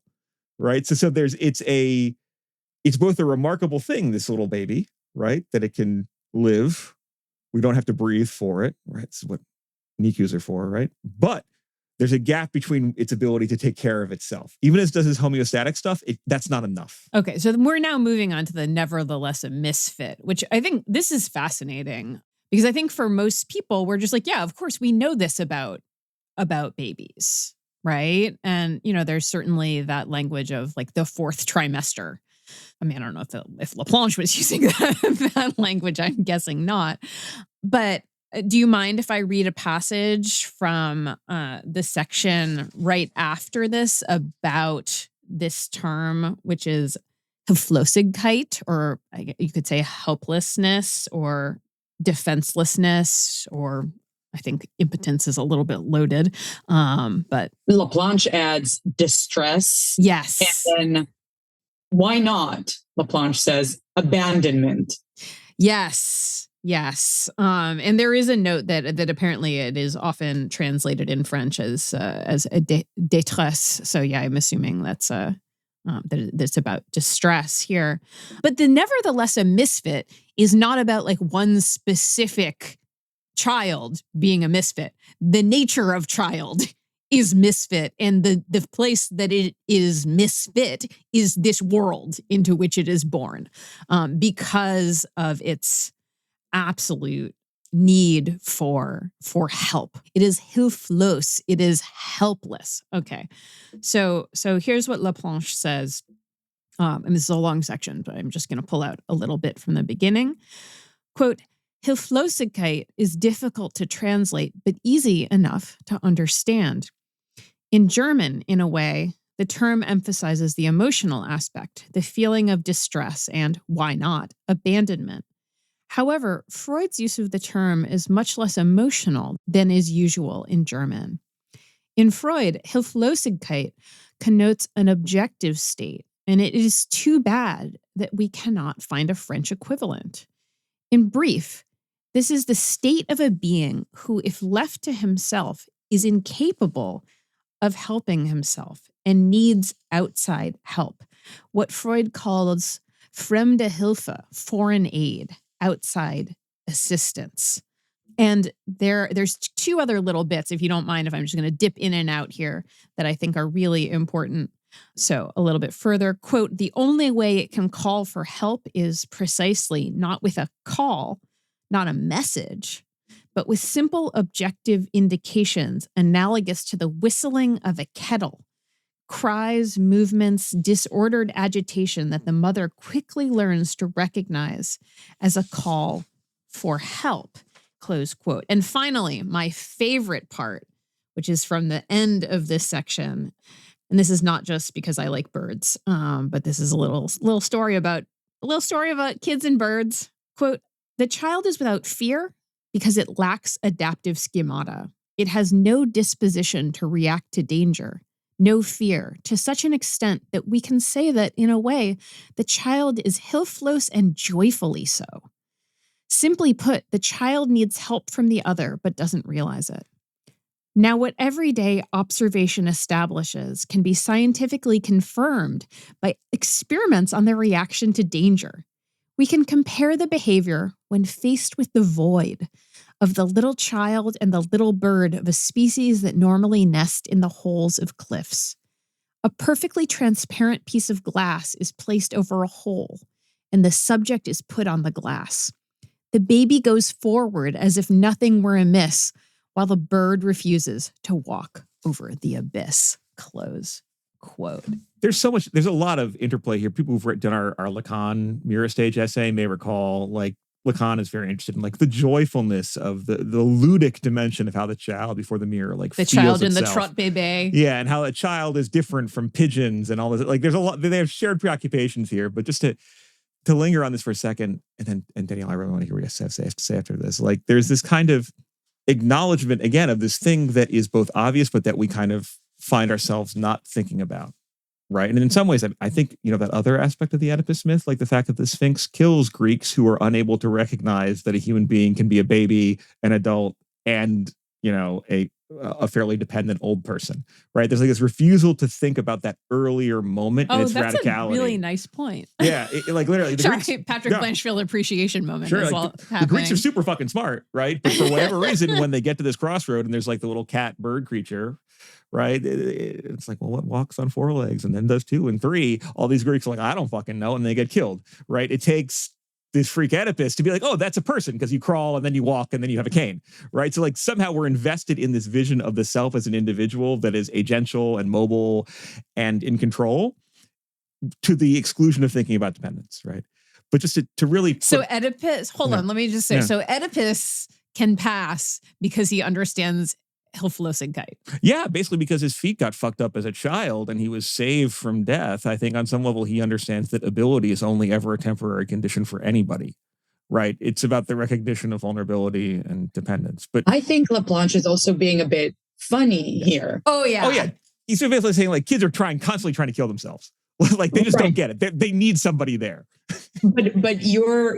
right? So it's both a remarkable thing, this little baby, right? That it can live. We don't have to breathe for it, right? This is what NICUs are for, right? But there's a gap between its ability to take care of itself. Even as it does its homeostatic stuff, that's not enough. Okay, so we're now moving on to the nevertheless a misfit, which I think this is fascinating because I think for most people, we're just like, yeah, of course, we know this about babies, right? And, there's certainly that language of like the fourth trimester. I mean, I don't know if Laplanche was using that language, I'm guessing not. But do you mind if I read a passage from the section right after this about this term, which is Hilflosigkeit, or you could say helplessness or defenselessness, or I think impotence is a little bit loaded. But Laplanche adds distress. Yes. And then why not? Laplanche says abandonment. Yes. And there is a note that apparently it is often translated in French as a détresse. So yeah, I'm assuming that's that's about distress here. But the nevertheless a misfit is not about like one specific child being a misfit. The nature of child is misfit, and the place that it is misfit is this world into which it is born, because of its absolute need for help. It is hilflos. It is helpless. Okay, so here's what Laplanche says, and this is a long section, but I'm just going to pull out a little bit from the beginning. Quote, Hilflosigkeit is difficult to translate, but easy enough to understand. In German, in a way, the term emphasizes the emotional aspect, the feeling of distress and, why not, abandonment. However, Freud's use of the term is much less emotional than is usual in German. In Freud, Hilflosigkeit connotes an objective state, and it is too bad that we cannot find a French equivalent. In brief, this is the state of a being who, if left to himself, is incapable of helping himself and needs outside help. What Freud calls fremde Hilfe, foreign aid, outside assistance. And there's two other little bits, if you don't mind, if I'm just going to dip in and out here, that I think are really important. So a little bit further, quote, the only way it can call for help is precisely not with a call, not a message, but with simple objective indications analogous to the whistling of a kettle, cries, movements, disordered agitation that the mother quickly learns to recognize as a call for help, close quote. And finally, my favorite part, which is from the end of this section, and this is not just because I like birds, but this is a little story about kids and birds. Quote, the child is without fear because it lacks adaptive schemata. It has no disposition to react to danger, no fear, to such an extent that we can say that, in a way, the child is hilflos and joyfully so. Simply put, the child needs help from the other, but doesn't realize it. Now, what everyday observation establishes can be scientifically confirmed by experiments on their reaction to danger. We can compare the behavior when faced with the void of the little child and the little bird of a species that normally nest in the holes of cliffs. A perfectly transparent piece of glass is placed over a hole, and the subject is put on the glass. The baby goes forward as if nothing were amiss, while the bird refuses to walk over the abyss. Close quote. There's a lot of interplay here. People who've done our Lacan mirror stage essay may recall, like, Lacan is very interested in, like, the joyfulness of the ludic dimension of how the child before the mirror, like, the feels child in itself. the trot bébé. Yeah, and how a child is different from pigeons and all this. Like, there's a lot. They have shared preoccupations here, but just to linger on this for a second, and Danielle, I really want to hear what you have to say after this. Like, there's this kind of acknowledgement again of this thing that is both obvious, but that we kind of find ourselves not thinking about. Right. And in some ways, I think, that other aspect of the Oedipus myth, like the fact that the Sphinx kills Greeks who are unable to recognize that a human being can be a baby, an adult, and, a fairly dependent old person. Right. There's like this refusal to think about that earlier moment and its that's radicality. A really nice point. Yeah. Like literally. Patrick Blanchfield appreciation moment. Sure. Is Like the Greeks are super fucking smart. Right. But for whatever reason, when they get to this crossroad and there's like the little cat bird creature, right? It's like, well, what walks on four legs and then does 2 and 3? All these Greeks are like, I don't fucking know. And they get killed, right? It takes this freak Oedipus to be like, oh, that's a person, because you crawl and then you walk and then you have a cane, right? So like somehow we're invested in this vision of the self as an individual that is agential and mobile and in control to the exclusion of thinking about dependence, right? But just to really... So Oedipus, hold on, let me just say, so Oedipus can pass because he understands Hilflosigkeit. Yeah, basically because his feet got fucked up as a child and he was saved from death. I think on some level he understands that ability is only ever a temporary condition for anybody, right? It's about the recognition of vulnerability and dependence. But I think Laplanche is also being a bit funny here. Oh yeah. He's basically saying like kids are constantly trying to kill themselves. Like they just don't get it. They need somebody there. But your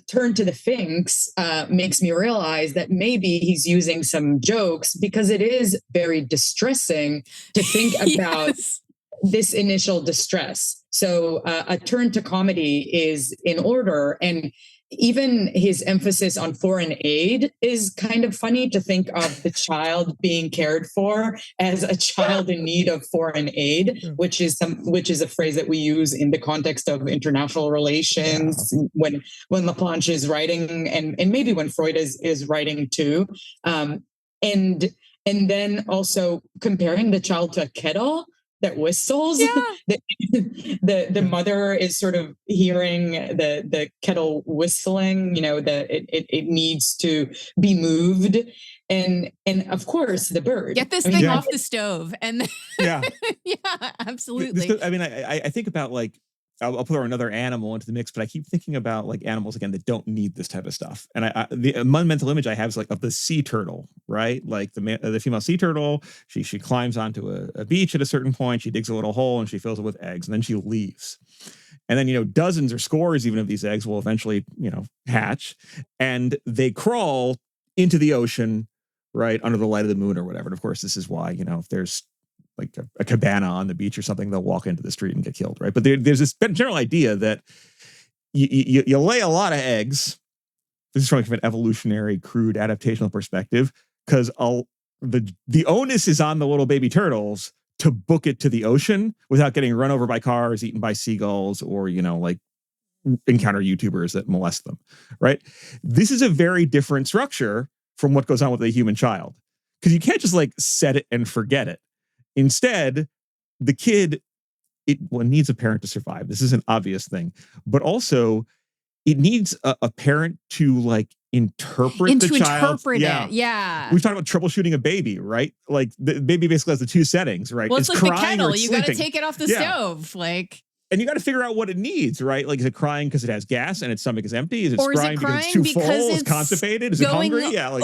turn to the Sphinx makes me realize that maybe he's using some jokes, because it is very distressing to think about this initial distress. So a turn to comedy is in order. And even his emphasis on foreign aid is kind of funny, to think of the child being cared for as a child in need of foreign aid, which is a phrase that we use in the context of international relations when Laplanche is writing, and maybe when Freud is writing too. And then also comparing the child to a kettle that whistles. The mother is sort of hearing the kettle whistling, that it needs to be moved. And of course the bird. Get this thing off the stove. And yeah, absolutely. I mean, I think about like I'll put another animal into the mix, but I keep thinking about like animals again that don't need this type of stuff. And the mental image I have is like of the sea turtle, right? Like the female sea turtle, she climbs onto a beach at a certain point, she digs a little hole and she fills it with eggs, and then she leaves. And then, dozens or scores even of these eggs will eventually, hatch, and they crawl into the ocean, right, under the light of the moon or whatever. And of course, this is why, if there's like a cabana on the beach or something, they'll walk into the street and get killed, right? But there's this general idea that you lay a lot of eggs. This is from an evolutionary, crude adaptational perspective, because the onus is on the little baby turtles to book it to the ocean without getting run over by cars, eaten by seagulls, or like encounter YouTubers that molest them, right? This is a very different structure from what goes on with a human child, because you can't just like set it and forget it. Instead, the kid, it needs a parent to survive. This is an obvious thing, but also it needs a parent to like interpret the child. Yeah. We've talked about troubleshooting a baby, right? Like the baby basically has the two settings, right? Well, it's like the kettle. You got to sleeping. take it off the stove. And you got to figure out what it needs, right? Like, is it crying because it has gas and its stomach is empty? Is it crying because it's too full? Is it constipated? Is it hungry? Yeah.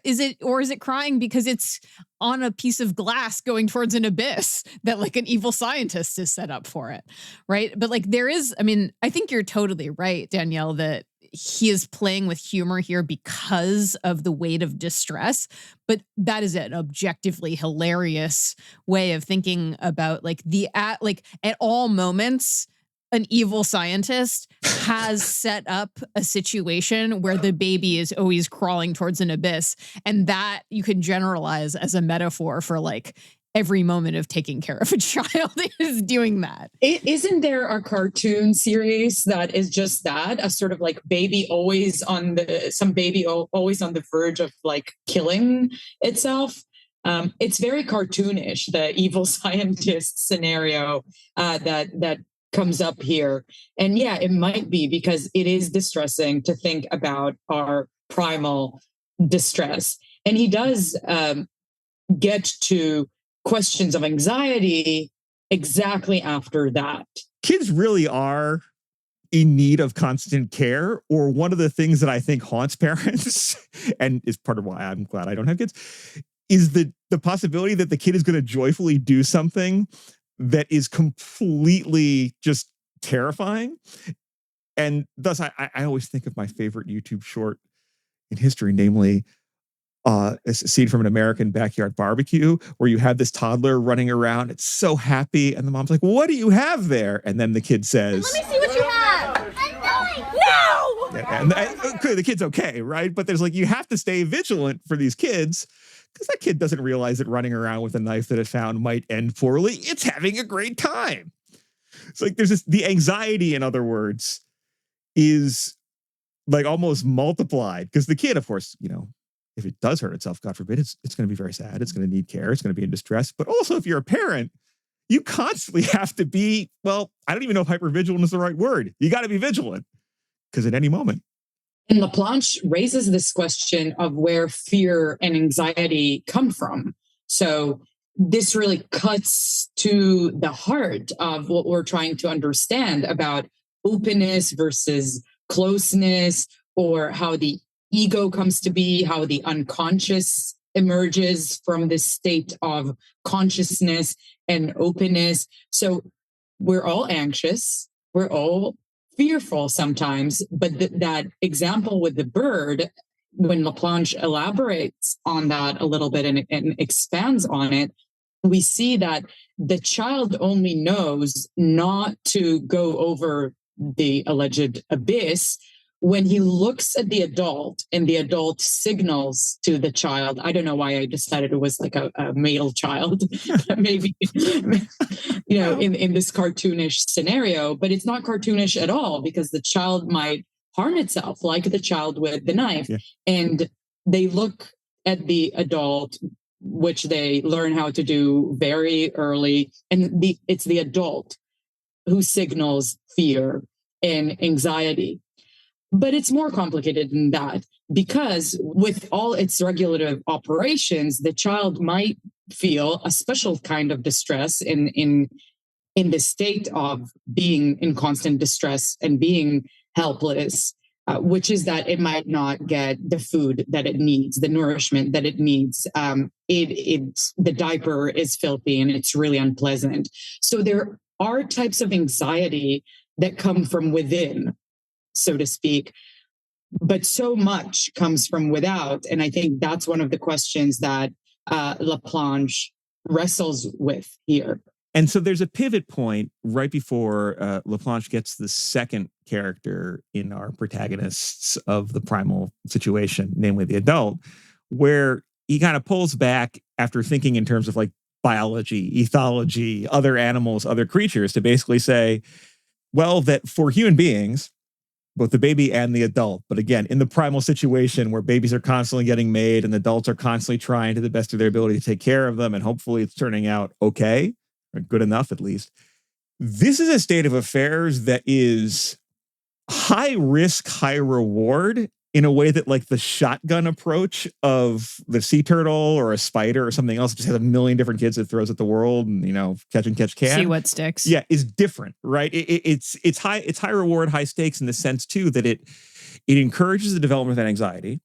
Is it crying because it's on a piece of glass going towards an abyss that like an evil scientist is set up for it, right? But like I think you're totally right, Danielle, that he is playing with humor here because of the weight of distress, but that is an objectively hilarious way of thinking about like at all moments, an evil scientist has set up a situation where the baby is always crawling towards an abyss. And that you can generalize as a metaphor for like every moment of taking care of a child is doing that. Isn't there a cartoon series that is just that, a sort of like baby always on the verge of like killing itself? It's very cartoonish, the evil scientist scenario that comes up here. And yeah, it might be because it is distressing to think about our primal distress. And he does get to questions of anxiety exactly after that. Kids really are in need of constant care, or one of the things that I think haunts parents and is part of why I'm glad I don't have kids is the possibility that the kid is going to joyfully do something that is completely just terrifying. And thus I always think of my favorite YouTube short in history, namely a scene from An American Backyard Barbecue, where you have this toddler running around. It's so happy. And the mom's like, what do you have there? And then the kid says, let me see what you have. No! And the kid's okay, right? But there's like, you have to stay vigilant for these kids, because that kid doesn't realize that running around with a knife that it found might end poorly. It's having a great time. It's like there's the anxiety, in other words, is like almost multiplied, because the kid, of course, if it does hurt itself, God forbid, it's going to be very sad. It's going to need care. It's going to be in distress. But also, if you're a parent, you constantly have to be, well, I don't even know if hypervigilant is the right word. You got to be vigilant, because at any moment. And Laplanche raises this question of where fear and anxiety come from. So this really cuts to the heart of what we're trying to understand about openness versus closeness, or how the ego comes to be, how the unconscious emerges from this state of consciousness and openness. So we're all anxious, we're all fearful sometimes, but that example with the bird, when Laplanche elaborates on that a little bit and expands on it, we see that the child only knows not to go over the alleged abyss when he looks at the adult and the adult signals to the child. I don't know why I decided it was like a male child, maybe, in this cartoonish scenario, but it's not cartoonish at all, because the child might harm itself, like the child with the knife. Yeah. And they look at the adult, which they learn how to do very early. And it's the adult who signals fear and anxiety. But it's more complicated than that, because with all its regulative operations, the child might feel a special kind of distress in in the state of being in constant distress and being helpless, which is that it might not get the food that it needs, the nourishment that it needs. The diaper is filthy and it's really unpleasant. So there are types of anxiety that come from within, so to speak, but so much comes from without. And I think that's one of the questions that Laplanche wrestles with here. And so there's a pivot point right before Laplanche gets the second character in our protagonists of the primal situation, namely the adult, where he kind of pulls back after thinking in terms of like biology, ethology, other animals, other creatures, to basically say, well, that for human beings, both the baby and the adult, but again, in the primal situation where babies are constantly getting made and adults are constantly trying to the best of their ability to take care of them, and hopefully it's turning out okay, or good enough at least. This is a state of affairs that is high risk, high reward in a way that like the shotgun approach of the sea turtle or a spider or something else just has a million different kids it throws at the world and, you know, catch and catch can. See what sticks. Yeah, is different, right? It's high reward, high stakes in the sense too that it encourages the development of anxiety,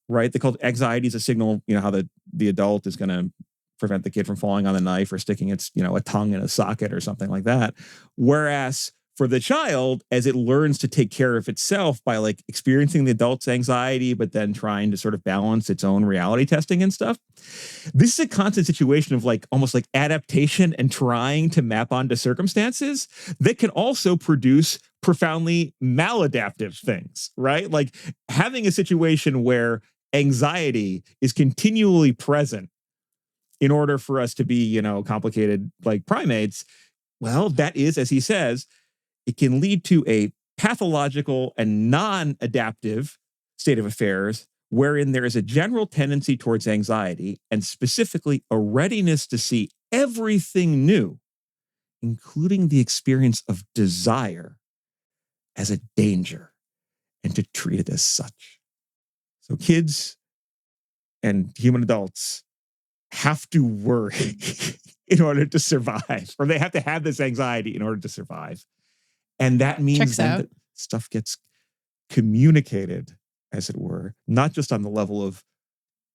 right? They call anxiety is a signal, you know, how the adult is going to prevent the kid from falling on the knife or sticking its, you know, a tongue in a socket or something like that. Whereas for the child, as it learns to take care of itself by like experiencing the adult's anxiety, but then trying to sort of balance its own reality testing and stuff, this is a constant situation of like almost like adaptation and trying to map onto circumstances that can also produce profoundly maladaptive things, right? Like having a situation where anxiety is continually present in order for us to be, you know, complicated like primates. Well, that is, as he says, it can lead to a pathological and non-adaptive state of affairs wherein there is a general tendency towards anxiety and specifically a readiness to see everything new, including the experience of desire, as a danger and to treat it as such. So kids and human adults have to worry in order to survive, or they have to have this anxiety in order to survive. And that means that stuff gets communicated, as it were, not just on the level of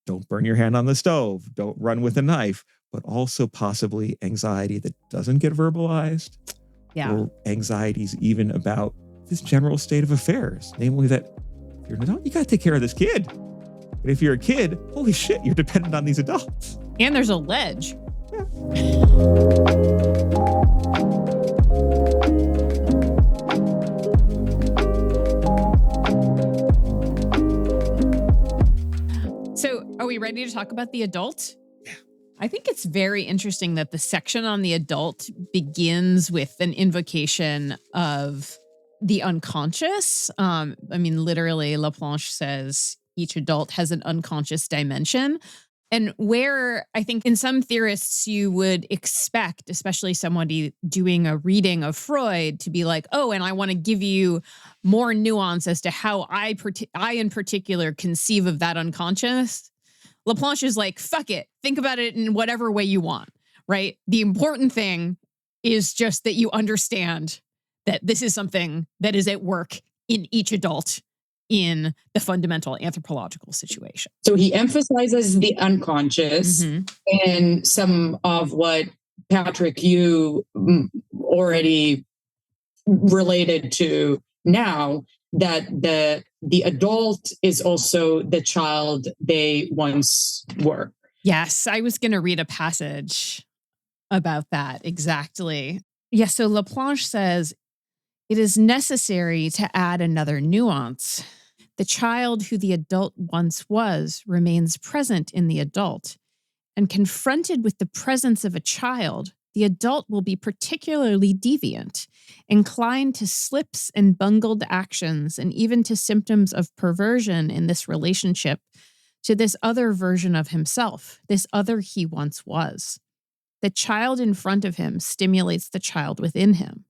don't burn your hand on the stove, don't run with a knife, but also possibly anxiety that doesn't get verbalized. Yeah. Or anxieties even about this general state of affairs, namely that if you're an adult, you got to take care of this kid. And if you're a kid, holy shit, you're dependent on these adults. And there's a ledge. Yeah. So are we ready to talk about the adult? Yeah. I think it's very interesting that the section on the adult begins with an invocation of the unconscious. I mean, literally, Laplanche says each adult has an unconscious dimension. And where I think in some theorists you would expect, especially somebody doing a reading of Freud, to be like, oh, and I want to give you more nuance as to how I in particular conceive of that unconscious. Laplanche is like, fuck it. Think about it in whatever way you want, right? The important thing is just that you understand that this is something that is at work in each adult in the fundamental anthropological situation. So he emphasizes the unconscious and some of what, Patrick, you already related to now, that the adult is also the child they once were. Yes, I was going to read a passage about that exactly. Yeah, so Laplanche says, it is necessary to add another nuance. The child who the adult once was remains present in the adult, and confronted with the presence of a child, the adult will be particularly deviant, inclined to slips and bungled actions, and even to symptoms of perversion in this relationship to this other version of himself, this other he once was. The child in front of him stimulates the child within him.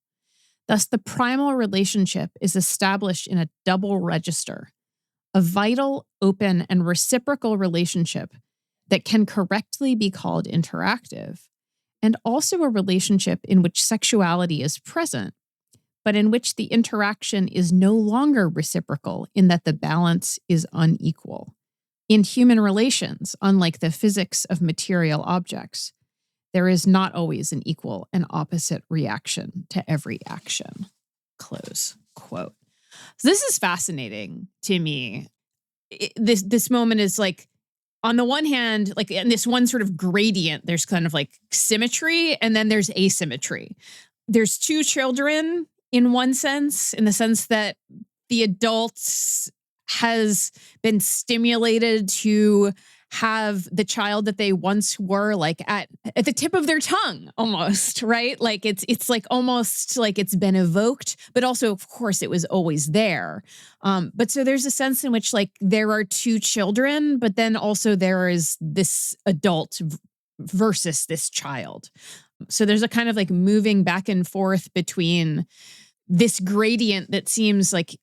Thus, the primal relationship is established in a double register, a vital, open, and reciprocal relationship that can correctly be called interactive, and also a relationship in which sexuality is present, but in which the interaction is no longer reciprocal in that the balance is unequal. In human relations, unlike the physics of material objects, there is not always an equal and opposite reaction to every action. Close quote. So this is fascinating to me. This moment is like, on the one hand, like in this one sort of gradient, there's kind of like symmetry and then there's asymmetry. There's two children in one sense, in the sense that the adult has been stimulated to have the child that they once were like at the tip of their tongue almost, right? Like it's like almost like it's been evoked, but also of course it was always there. But so there's a sense in which like there are two children, but then also there is this adult versus this child. So there's a kind of like moving back and forth between this gradient that seems like,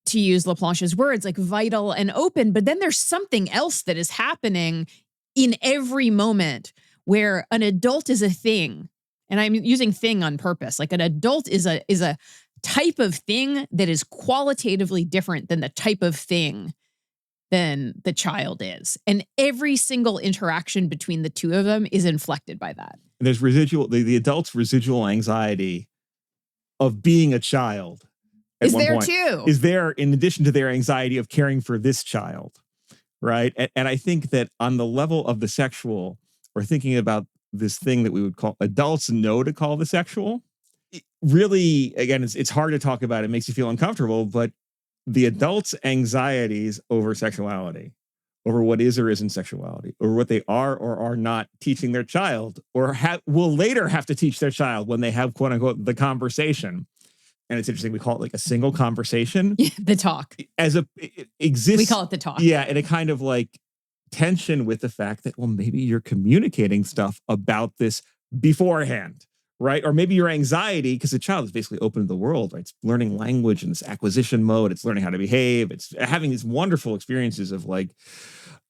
to use Laplanche's words, like vital and open, but then there's something else that is happening in every moment where an adult is a thing. And I'm using thing on purpose. Like an adult is a type of thing that is qualitatively different than the type of thing than the child is. And every single interaction between the two of them is inflected by that. There's the adult's residual anxiety of being a child is there too. Is there in addition to their anxiety of caring for this child, right? And I think that on the level of the sexual, or thinking about this thing that we would call adults know to call the sexual, really, again, it's hard to talk about. It makes you feel uncomfortable, but the adult's anxieties over sexuality, over what is or isn't sexuality, or what they are or are not teaching their child, or will later have to teach their child when they have, quote unquote, the conversation. And it's interesting, we call it like a single conversation. Yeah, the talk. It exists. We call it the talk. Yeah, and a kind of like tension with the fact that, well, maybe you're communicating stuff about this beforehand, right? Or maybe your anxiety, because the child is basically open to the world, right? It's learning language in this acquisition mode. It's learning how to behave. It's having these wonderful experiences of like,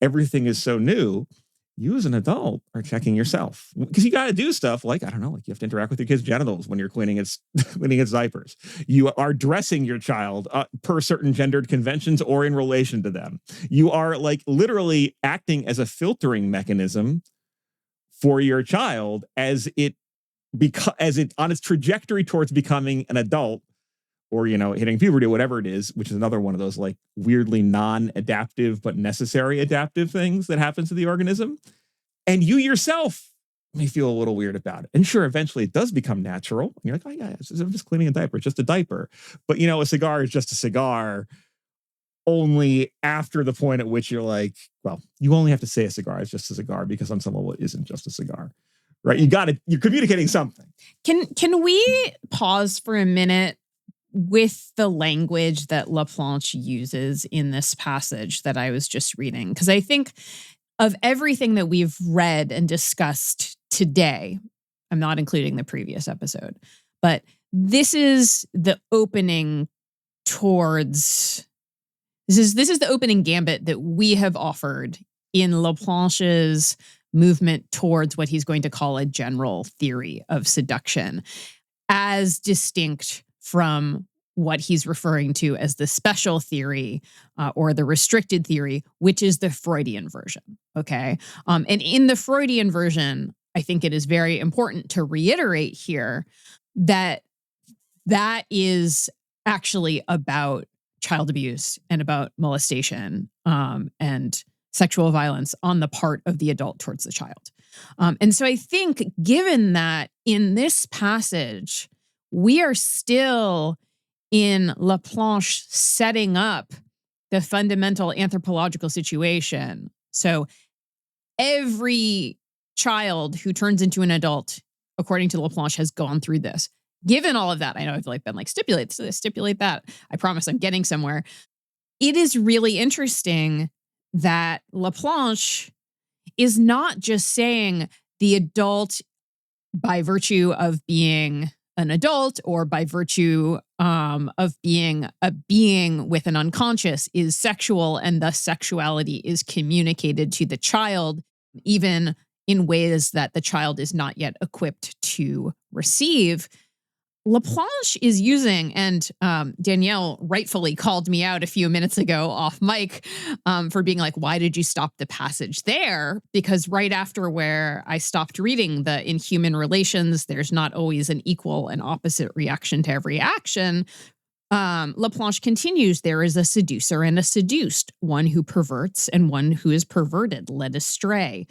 everything is so new. You as an adult are checking yourself, because you got to do stuff like, I don't know, like you have to interact with your kid's genitals when you're cleaning its diapers. You are dressing your child per certain gendered conventions or in relation to them. You are like literally acting as a filtering mechanism for your child as it on its trajectory towards becoming an adult, or, you know, hitting puberty, whatever it is, which is another one of those like weirdly non-adaptive but necessary adaptive things that happens to the organism. And you yourself may feel a little weird about it. And sure, eventually it does become natural. And you're like, oh yeah, I'm just cleaning a diaper. It's just a diaper. But, you know, a cigar is just a cigar only after the point at which you're like, well, you only have to say a cigar is just a cigar, because on some level it isn't just a cigar, right? You're communicating something. Can we pause for a minute with the language that Laplanche uses in this passage that I was just reading? Because I think of everything that we've read and discussed today, I'm not including the previous episode, but this is the opening towards, this is the opening gambit that we have offered in Laplanche's movement towards what he's going to call a general theory of seduction, as distinct from what he's referring to as the special theory or the restricted theory, which is the Freudian version. Okay. And in the Freudian version, I think it is very important to reiterate here that that is actually about child abuse and about molestation and sexual violence on the part of the adult towards the child. And so I think, given that in this passage, we are still in Laplanche setting up the fundamental anthropological situation. So every child who turns into an adult, according to Laplanche, has gone through this. Given all of that, I know I've like been like, stipulate this, stipulate that. I promise I'm getting somewhere. It is really interesting that Laplanche is not just saying the adult, by virtue of being an adult or by virtue of being a being with an unconscious, is sexual, and thus sexuality is communicated to the child, even in ways that the child is not yet equipped to receive. Laplanche is using, and Danielle rightfully called me out a few minutes ago off mic for being like, why did you stop the passage there? Because right after where I stopped reading the in human relations, there's not always an equal and opposite reaction to every action. Laplanche continues, there is a seducer and a seduced, one who perverts and one who is perverted, led astray,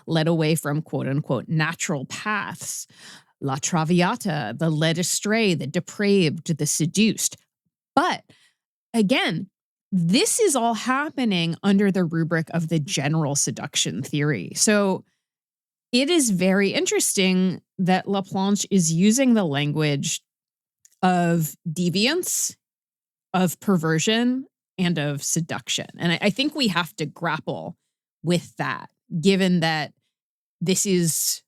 led away from quote unquote natural paths. La Traviata, the led astray, the depraved, the seduced. But again, this is all happening under the rubric of the general seduction theory. So it is very interesting that Laplanche is using the language of deviance, of perversion, and of seduction. And I think we have to grapple with that, given that this is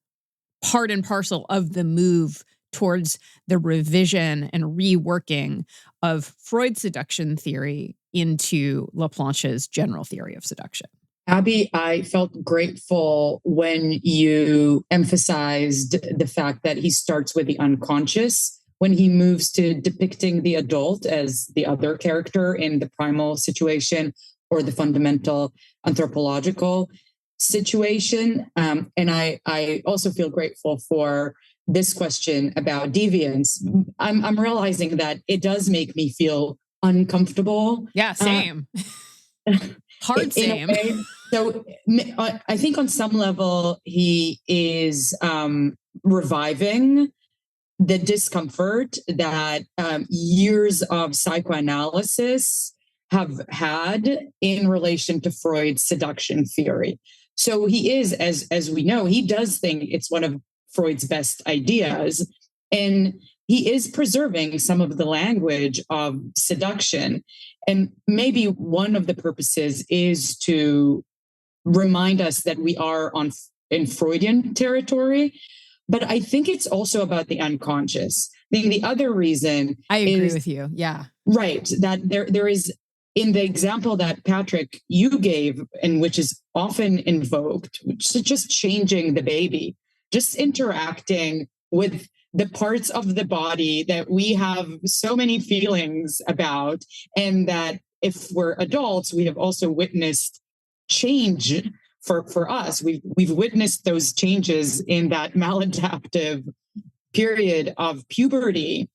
part and parcel of the move towards the revision and reworking of Freud's seduction theory into Laplanche's general theory of seduction. Abby, I felt grateful when you emphasized the fact that he starts with the unconscious when he moves to depicting the adult as the other character in the primal situation or the fundamental anthropological situation. And I also feel grateful for this question about deviance. I'm realizing that it does make me feel uncomfortable. Yeah, same. Hard same. So I think on some level, he is reviving the discomfort that years of psychoanalysis have had in relation to Freud's seduction theory. So he is, as we know, he does think it's one of Freud's best ideas. And he is preserving some of the language of seduction. And maybe one of the purposes is to remind us that we are in Freudian territory. But I think it's also about the unconscious. The other reason I agree with you. Yeah. Right. That there is, in the example that Patrick, you gave, and which is often invoked, which is just changing the baby, just interacting with the parts of the body that we have so many feelings about, and that if we're adults, we have also witnessed change for us. We've witnessed those changes in that maladaptive period of puberty,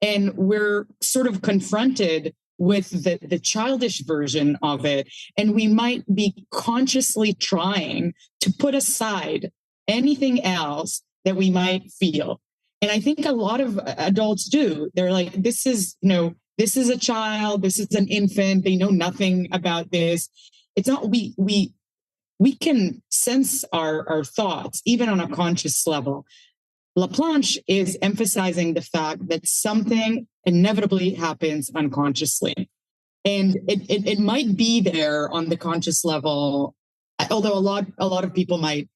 and we're sort of confronted with the childish version of it. And we might be consciously trying to put aside anything else that we might feel. And I think a lot of adults do. They're like, this is a child, this is an infant, they know nothing about this. It's not, we can sense our thoughts, even on a conscious level. Laplanche is emphasizing the fact that something inevitably happens unconsciously. And it might be there on the conscious level, although a lot of people might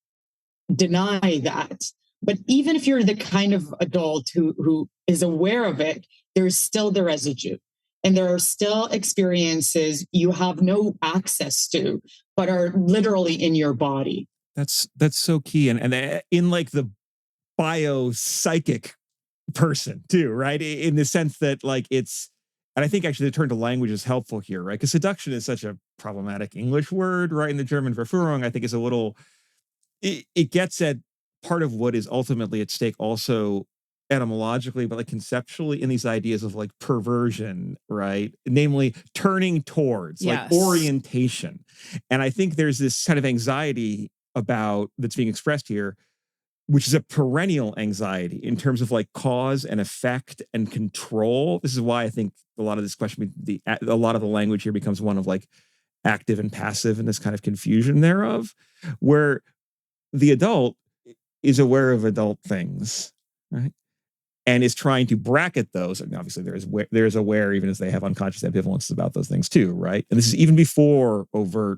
deny that. But even if you're the kind of adult who is aware of it, there's still the residue. And there are still experiences you have no access to, but are literally in your body. That's so key. And in like the biopsychic person too, right? In the sense that like it's, and I think actually the turn to language is helpful here, right? Because seduction is such a problematic English word, right? In the German Verführung, I think is a little, it gets at part of what is ultimately at stake also etymologically, but like conceptually in these ideas of like perversion, right? Namely turning towards, like orientation. And I think there's this kind of anxiety about that's being expressed here, which is a perennial anxiety in terms of like cause and effect and control. This is why I think a lot of this question, a lot of the language here becomes one of like active and passive and this kind of confusion thereof, where the adult is aware of adult things, right? And is trying to bracket those. And obviously there is aware, even as they have unconscious ambivalences about those things too, right? And this is even before overt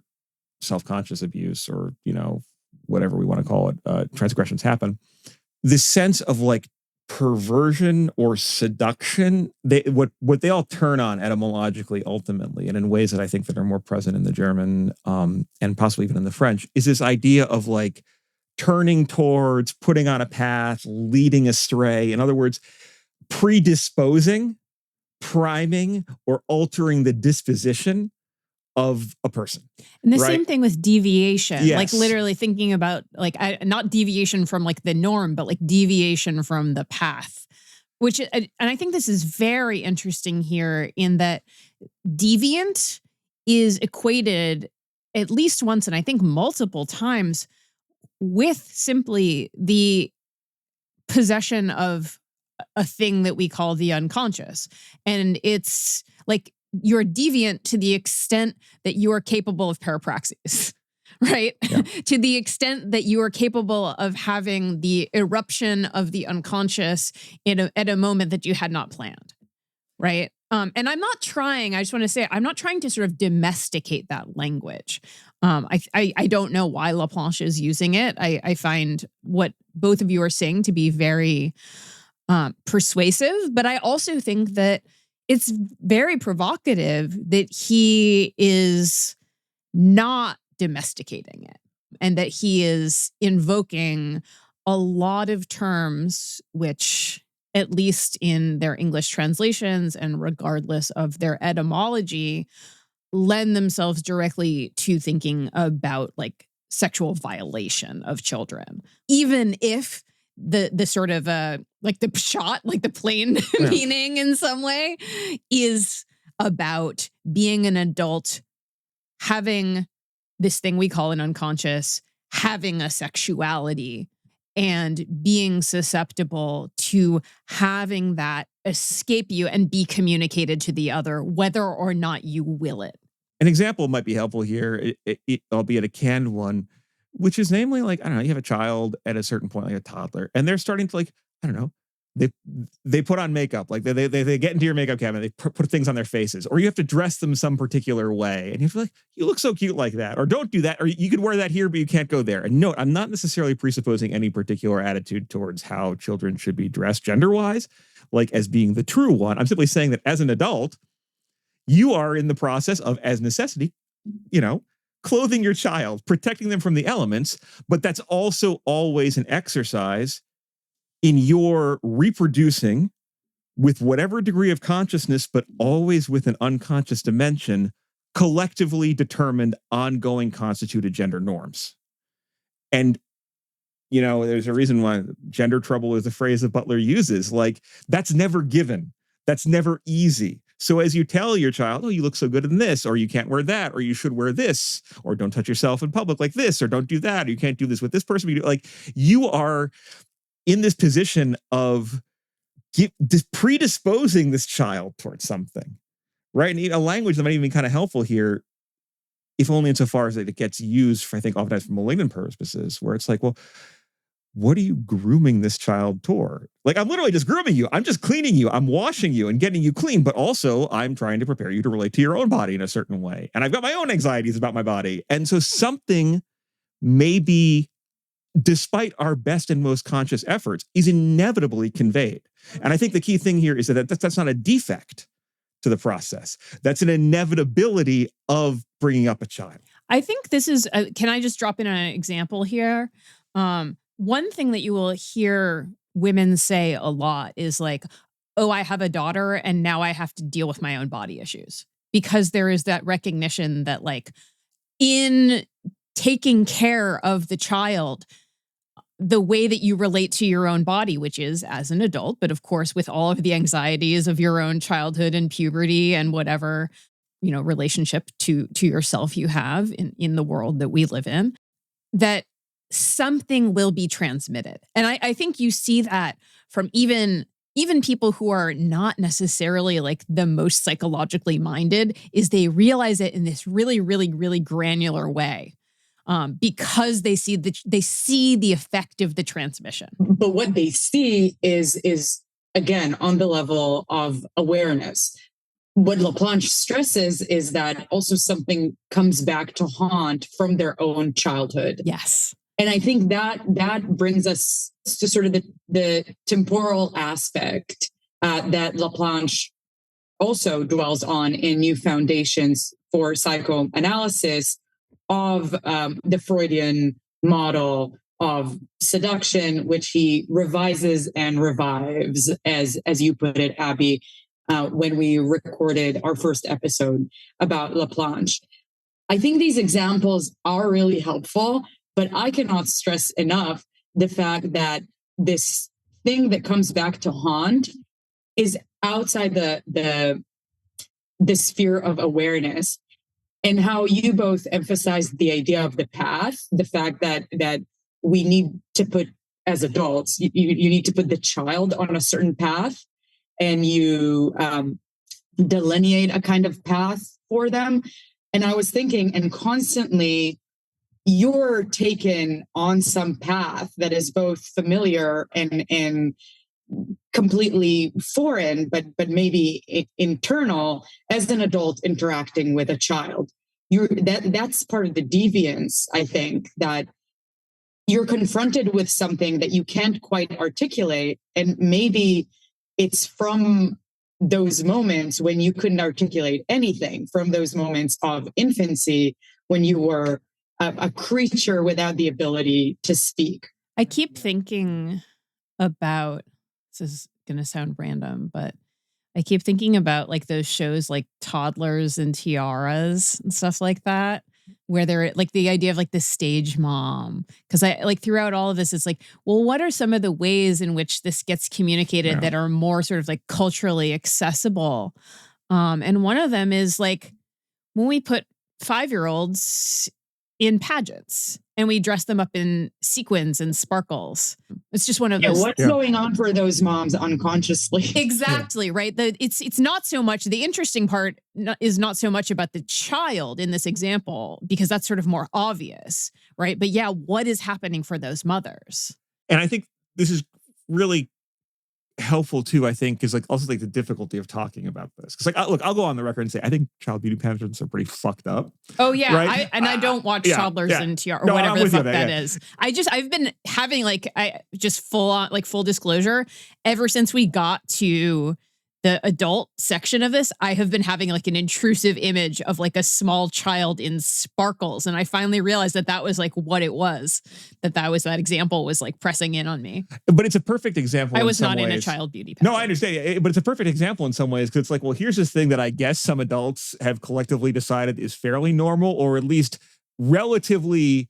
self-conscious abuse or, whatever we want to call it, transgressions happen. This sense of like perversion or seduction, what they all turn on etymologically ultimately, and in ways that I think that are more present in the German and possibly even in the French, is this idea of like turning towards, putting on a path, leading astray. In other words, predisposing, priming, or altering the disposition of a person. And the right? same thing with deviation, Yes. like literally thinking about like, not deviation from like the norm, but like deviation from the path, which, and I think this is very interesting here in that deviant is equated at least once, and I think multiple times, with simply the possession of a thing that we call the unconscious. And it's like you're deviant to the extent that you are capable of parapraxis, right? Yeah. To the extent that you are capable of having the eruption of the unconscious at a moment that you had not planned, right? And I'm not trying, I just want to say, I'm not trying to sort of domesticate that language. I don't know why Laplanche is using it. I find what both of you are saying to be very persuasive, but I also think that it's very provocative that he is not domesticating it and that he is invoking a lot of terms which, at least in their English translations and regardless of their etymology, lend themselves directly to thinking about like sexual violation of children, even if the sort of like the pshat, like the plain meaning in some way, is about being an adult, having this thing we call an unconscious, having a sexuality, and being susceptible to having that escape you and be communicated to the other, whether or not you will it. An example might be helpful here, albeit a canned one, which is namely like, I don't know, you have a child at a certain point, like a toddler, and they're starting to like, I don't know, they put on makeup, like they get into your makeup cabinet, they put things on their faces, or you have to dress them some particular way, and you feel like, you look so cute like that, or don't do that, or you could wear that here, but you can't go there. And note, I'm not necessarily presupposing any particular attitude towards how children should be dressed gender-wise, like as being the true one. I'm simply saying that as an adult, you are in the process of, as necessity, clothing your child, protecting them from the elements, but that's also always an exercise in your reproducing with whatever degree of consciousness, but always with an unconscious dimension, collectively determined, ongoing, constituted gender norms. And, there's a reason why gender trouble is a phrase that Butler uses. Like, that's never given. That's never easy. So as you tell your child, oh, you look so good in this, or you can't wear that, or you should wear this, or don't touch yourself in public like this, or don't do that, or you can't do this with this person. You are in this position of predisposing this child towards something, right? And a language that might even be kind of helpful here, if only insofar as it gets used for, I think, oftentimes for malignant purposes, where it's like, well, what are you grooming this child toward? Like, I'm literally just grooming you. I'm just cleaning you. I'm washing you and getting you clean. But also, I'm trying to prepare you to relate to your own body in a certain way. And I've got my own anxieties about my body. And so something maybe, despite our best and most conscious efforts, is inevitably conveyed. And I think the key thing here is that that's not a defect to the process. That's an inevitability of bringing up a child. I think this is, can I just drop in an example here? One thing that you will hear women say a lot is like, oh, I have a daughter and now I have to deal with my own body issues. Because there is that recognition that like in taking care of the child, the way that you relate to your own body, which is as an adult, but of course with all of the anxieties of your own childhood and puberty and whatever, relationship to yourself you have in the world that we live in, that something will be transmitted. And I think you see that from even people who are not necessarily like the most psychologically minded, is they realize it in this really, really, really granular way. Because they see the effect of the transmission. But what they see is again on the level of awareness. What Laplanche stresses is that also something comes back to haunt from their own childhood. Yes. And I think that brings us to sort of the temporal aspect that Laplanche also dwells on in New Foundations for Psychoanalysis of the Freudian model of seduction, which he revises and revives, as you put it, Abby, when we recorded our first episode about Laplanche. I think these examples are really helpful, but I cannot stress enough the fact that this thing that comes back to haunt is outside the sphere of awareness, and how you both emphasized the idea of the path, the fact that we need to put, as adults, you need to put the child on a certain path, and you delineate a kind of path for them. And I was thinking, and constantly you're taken on some path that is both familiar and completely foreign, but maybe internal, as an adult interacting with a child. That's part of the deviance, I think, that you're confronted with something that you can't quite articulate, and maybe it's from those moments when you couldn't articulate anything, from those moments of infancy when you were a creature without the ability to speak. I keep thinking about, this is going to sound random, but I keep thinking about like those shows like Toddlers and Tiaras and stuff like that, where they're like the idea of like the stage mom. Because I like throughout all of this, it's like, well, what are some of the ways in which this gets communicated that are more sort of like culturally accessible? And one of them is like when we put 5-year-olds in pageants and we dress them up in sequins and sparkles. It's just one of those. What's going on for those moms unconsciously? Exactly, right? It's not so much, the interesting part is not so much about the child in this example, because that's sort of more obvious, right? But yeah, what is happening for those mothers? And I think this is really helpful too, I think, is like also like the difficulty of talking about this. Because like, look, I'll go on the record and say, I think child beauty pageants are pretty fucked up. Oh yeah. Right? I don't watch Toddlers and Tiara or whatever the fuck that is. I've been having like, just full disclosure, ever since we got to the adult section of this, I have been having like an intrusive image of like a small child in sparkles. And I finally realized that was like what it was, that example was like pressing in on me. But it's a perfect example. I was not in a child beauty pageant. No, I understand. But it's a perfect example in some ways, because it's like, well, here's this thing that I guess some adults have collectively decided is fairly normal, or at least relatively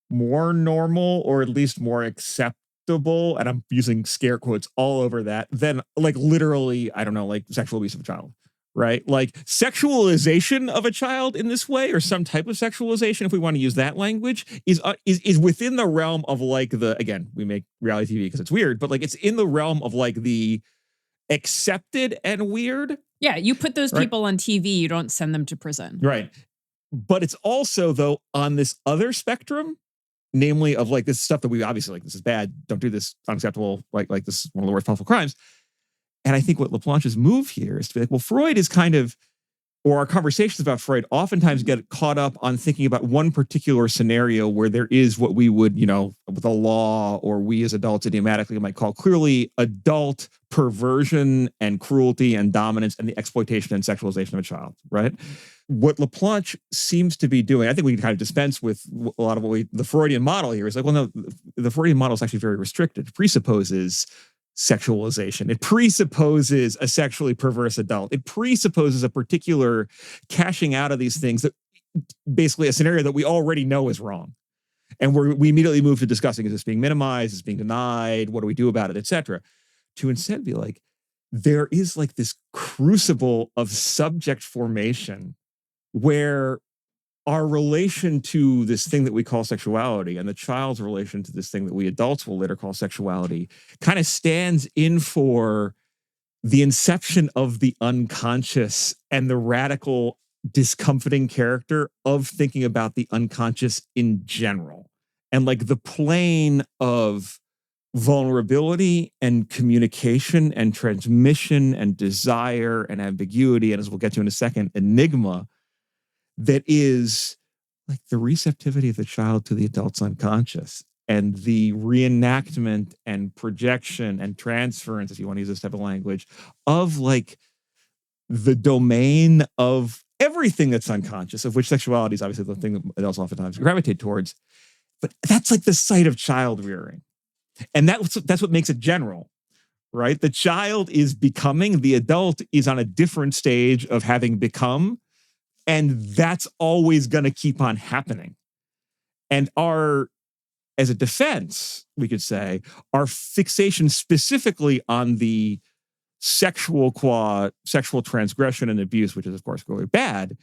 more normal, or at least more acceptable, and I'm using scare quotes all over that, than like literally, I don't know, like sexual abuse of a child, right? Like sexualization of a child in this way, or some type of sexualization, if we want to use that language, is within the realm of like again, we make reality TV because it's weird, but like it's in the realm of like the accepted and weird. Yeah, you put those people on TV, you don't send them to prison. Right. But it's also, though, on this other spectrum, namely of like this stuff that we obviously like, this is bad, don't do this, unacceptable, like this is one of the worst possible crimes. And I think what Laplanche's move here is to be like, well, Freud is kind of, or our conversations about Freud oftentimes get caught up on thinking about one particular scenario where there is what we would, with the law, or we as adults idiomatically might call clearly adult perversion and cruelty and dominance and the exploitation and sexualization of a child, right? What Laplanche seems to be doing, I think we can kind of dispense with a lot of the Freudian model here is like, well, no, the Freudian model is actually very restricted. It presupposes sexualization. It presupposes a sexually perverse adult. It presupposes a particular cashing out of these things, that basically a scenario that we already know is wrong. And we immediately move to discussing, is this being minimized? Is this being denied? What do we do about it, et cetera? To instead be like, there is like this crucible of subject formation where our relation to this thing that we call sexuality, and the child's relation to this thing that we adults will later call sexuality, kind of stands in for the inception of the unconscious and the radical, discomforting character of thinking about the unconscious in general. And like the plane of vulnerability and communication and transmission and desire and ambiguity, and as we'll get to in a second, enigma, that is like the receptivity of the child to the adult's unconscious, and the reenactment and projection and transference, if you want to use this type of language, of like the domain of everything that's unconscious, of which sexuality is obviously the thing that adults oftentimes gravitate towards. But that's like the site of child rearing. And that's what makes it general, right? The child is becoming, the adult is on a different stage of having become, and that's always going to keep on happening. And as a defense, we could say, our fixation specifically on the sexual transgression and abuse, which is, of course, really bad,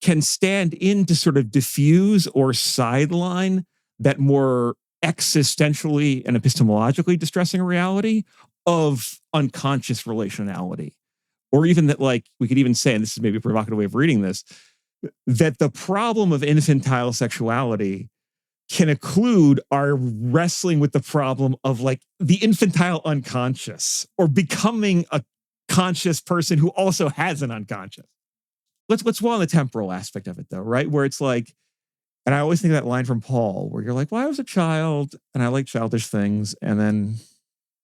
can stand in to sort of diffuse or sideline that more existentially and epistemologically distressing reality of unconscious relationality. Or even that, like, we could even say, and this is maybe a provocative way of reading this, that the problem of infantile sexuality can include our wrestling with the problem of like the infantile unconscious or becoming a conscious person who also has an unconscious. Let's dwell on the temporal aspect of it though, right? Where it's like, and I always think of that line from Paul where you're like, well, I was a child and I like childish things. And then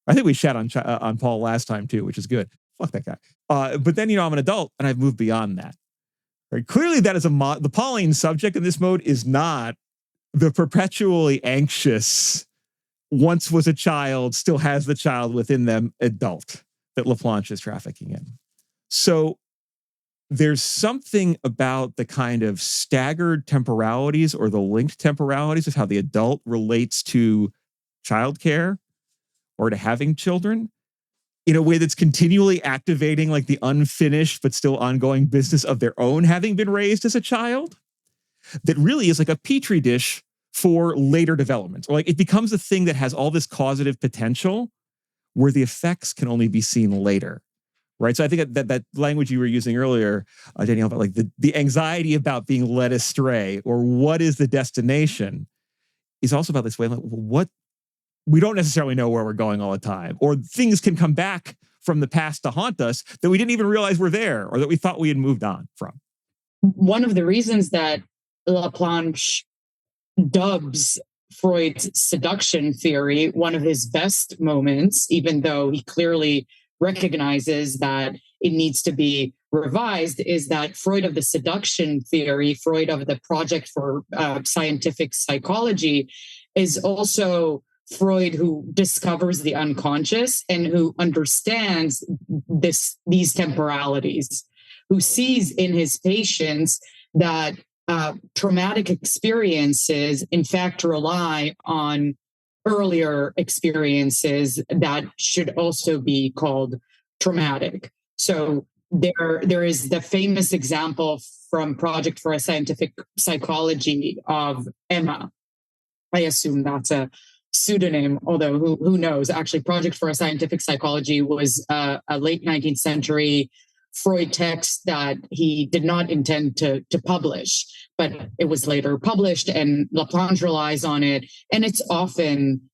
I think we shat on Paul last time too, which is good. Fuck that guy. But then, I'm an adult and I've moved beyond that. Right? Clearly that is the Pauline subject in this mode is not the perpetually anxious, once was a child, still has the child within them adult that Laplanche is trafficking in. So there's something about the kind of staggered temporalities or the linked temporalities of how the adult relates to childcare or to having children in a way that's continually activating like the unfinished but still ongoing business of their own having been raised as a child. That really is like a petri dish for later developments. Or like it becomes a thing that has all this causative potential where the effects can only be seen later. Right. So I think that language you were using earlier, Danielle, about like the anxiety about being led astray or what is the destination is also about this way. Like, what we don't necessarily know where we're going all the time, or things can come back from the past to haunt us that we didn't even realize were there or that we thought we had moved on from. One of the reasons that Laplanche dubs Freud's seduction theory one of his best moments, even though he clearly recognizes that it needs to be revised, is that Freud of the seduction theory, Freud of the Project for Scientific Psychology, is also Freud who discovers the unconscious and who understands these temporalities, who sees in his patients that traumatic experiences, in fact, rely on earlier experiences that should also be called traumatic. So there is the famous example from Project for a Scientific Psychology of Emma. I assume that's a pseudonym, although who knows? Actually, Project for a Scientific Psychology was a late 19th century Freud text that he did not intend to publish, but it was later published and Laplanche relies on it. And it's often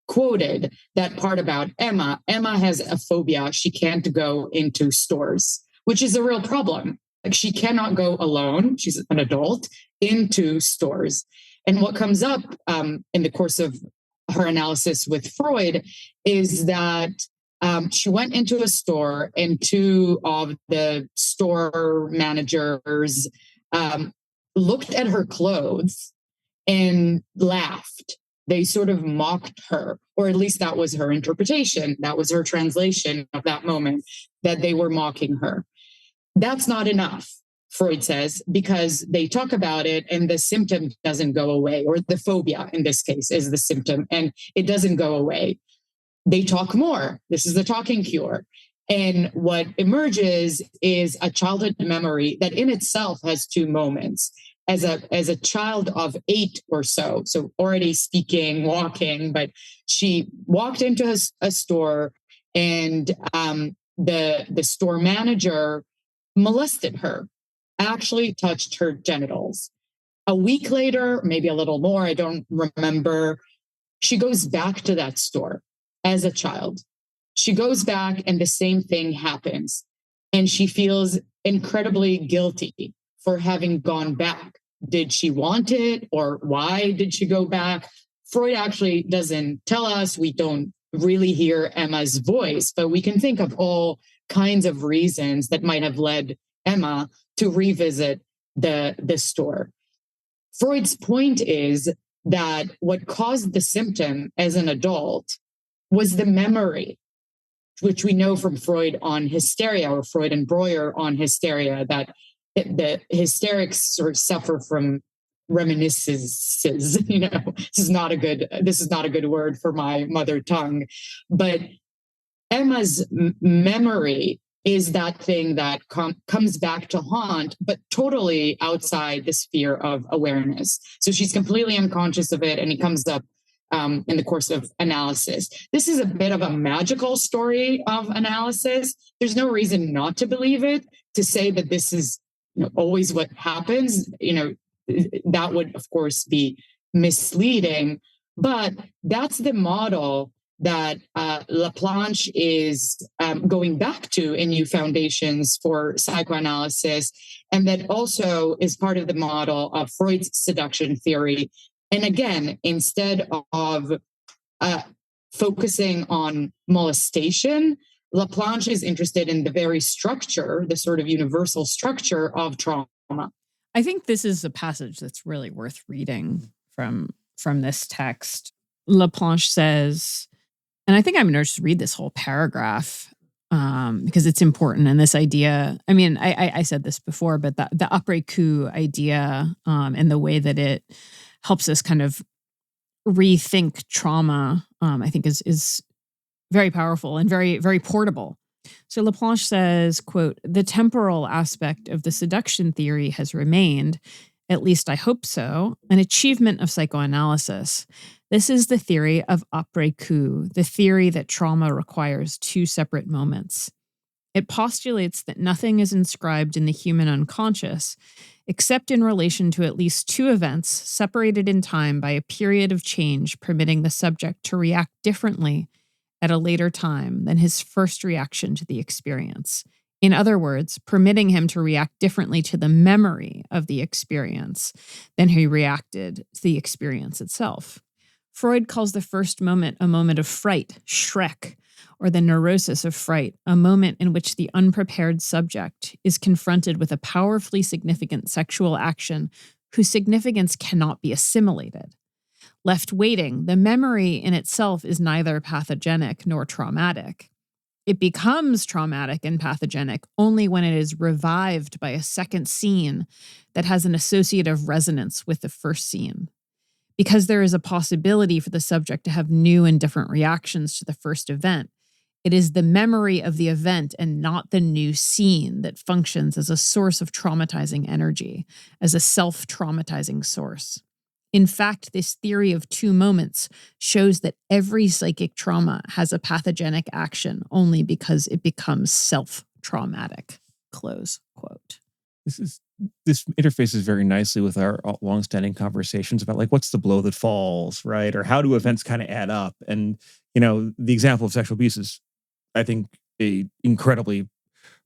quoted, that part about Emma. Emma has a phobia. She can't go into stores, which is a real problem. Like she cannot go alone. She's an adult into stores. And what comes up in the course of her analysis with Freud is that she went into a store and two of the store managers looked at her clothes and laughed. They sort of mocked her, or at least that was her interpretation. That was her translation of that moment, that they were mocking her. That's not enough, Freud says, because they talk about it and the symptom doesn't go away, or the phobia in this case is the symptom and it doesn't go away. They talk more. This is the talking cure. And what emerges is a childhood memory that in itself has two moments. As a child of 8 or so already speaking, walking, but she walked into a store and the store manager molested her, actually touched her genitals. A week later, maybe a little more, I don't remember, she goes back to that store as a child. She goes back and the same thing happens. And she feels incredibly guilty for having gone back. Did she want it, or why did she go back? Freud actually doesn't tell us. We don't really hear Emma's voice, but we can think of all kinds of reasons that might have led Emma to revisit the store. Freud's point is that what caused the symptom as an adult was the memory, which we know from Freud on hysteria, or Freud and Breuer on hysteria, that the hysterics sort of suffer from reminiscences. This is not a good word for my mother tongue, but Emma's memory is that thing that comes back to haunt, but totally outside the sphere of awareness. So she's completely unconscious of it, and it comes up in the course of analysis. This is a bit of a magical story of analysis. There's no reason not to believe it, to say that this is always what happens. That would, of course, be misleading, but that's the model that Laplanche is going back to in New Foundations for Psychoanalysis, and that also is part of the model of Freud's seduction theory. And again, instead of focusing on molestation, Laplanche is interested in the very structure, the sort of universal structure of trauma. I think this is a passage that's really worth reading from this text. Laplanche says, and I think I'm going to just read this whole paragraph because it's important. And this idea, I mean, I said this before, but the après coup idea and the way that it helps us kind of rethink trauma, I think is very powerful and very, very portable. So Laplanche says, quote, "The temporal aspect of the seduction theory has remained, at least I hope so, an achievement of psychoanalysis. This is the theory of après coup, the theory that trauma requires two separate moments. It postulates that nothing is inscribed in the human unconscious, except in relation to at least two events separated in time by a period of change permitting the subject to react differently at a later time than his first reaction to the experience. In other words, permitting him to react differently to the memory of the experience than he reacted to the experience itself. Freud calls the first moment a moment of fright, Schreck, or the neurosis of fright, a moment in which the unprepared subject is confronted with a powerfully significant sexual action whose significance cannot be assimilated. Left waiting, the memory in itself is neither pathogenic nor traumatic. It becomes traumatic and pathogenic only when it is revived by a second scene that has an associative resonance with the first scene. Because there is a possibility for the subject to have new and different reactions to the first event, it is the memory of the event and not the new scene that functions as a source of traumatizing energy, as a self-traumatizing source. In fact, this theory of two moments shows that every psychic trauma has a pathogenic action only because it becomes self-traumatic." Close quote. This interfaces very nicely with our longstanding conversations about like what's the blow that falls, right? Or how do events kind of add up? And the example of sexual abuse is, I think, a incredibly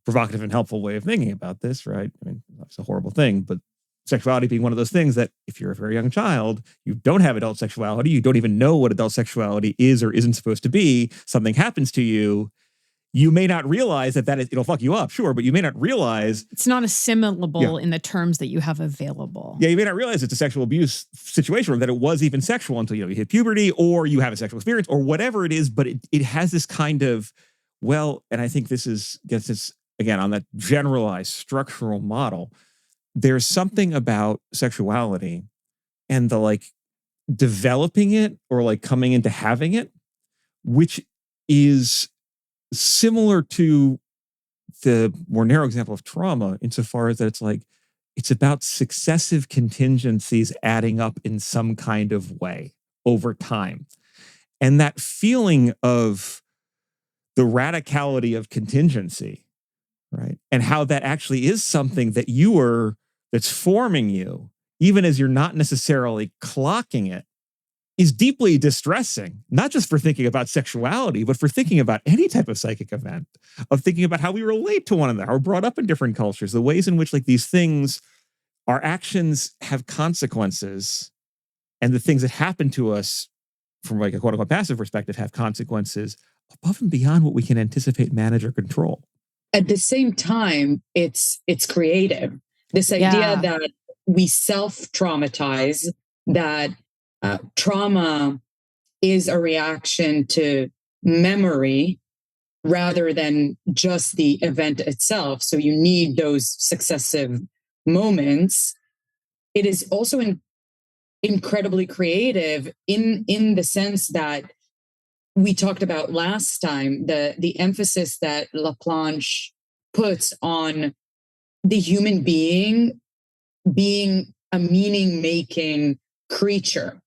provocative and helpful way of thinking about this, right? I mean, it's a horrible thing, but sexuality being one of those things that if you're a very young child, you don't have adult sexuality, you don't even know what adult sexuality is or isn't supposed to be, something happens to you, you may not realize it'll fuck you up, sure, but you may not realize it's not assimilable in the terms that you have available. Yeah, you may not realize it's a sexual abuse situation or that it was even sexual until you hit puberty or you have a sexual experience or whatever it is, but it has this kind of, and I think this gets this again on that generalized structural model. There's something about sexuality and the developing it or coming into having it, which is similar to the more narrow example of trauma insofar as that it's about successive contingencies adding up in some kind of way over time. And that feeling of the radicality of contingency, right? And how that actually is something that that's forming you, even as you're not necessarily clocking it, is deeply distressing, not just for thinking about sexuality, but for thinking about any type of psychic event, of thinking about how we relate to one another, how we're brought up in different cultures, the ways in which these things, our actions have consequences, and the things that happen to us from a quote unquote passive perspective have consequences above and beyond what we can anticipate, manage, or control. At the same time, it's creative. This idea that we self-traumatize, that trauma is a reaction to memory rather than just the event itself. So you need those successive moments. It is also incredibly creative in the sense that we talked about last time, the emphasis that Laplanche puts on the human being a meaning-making creature.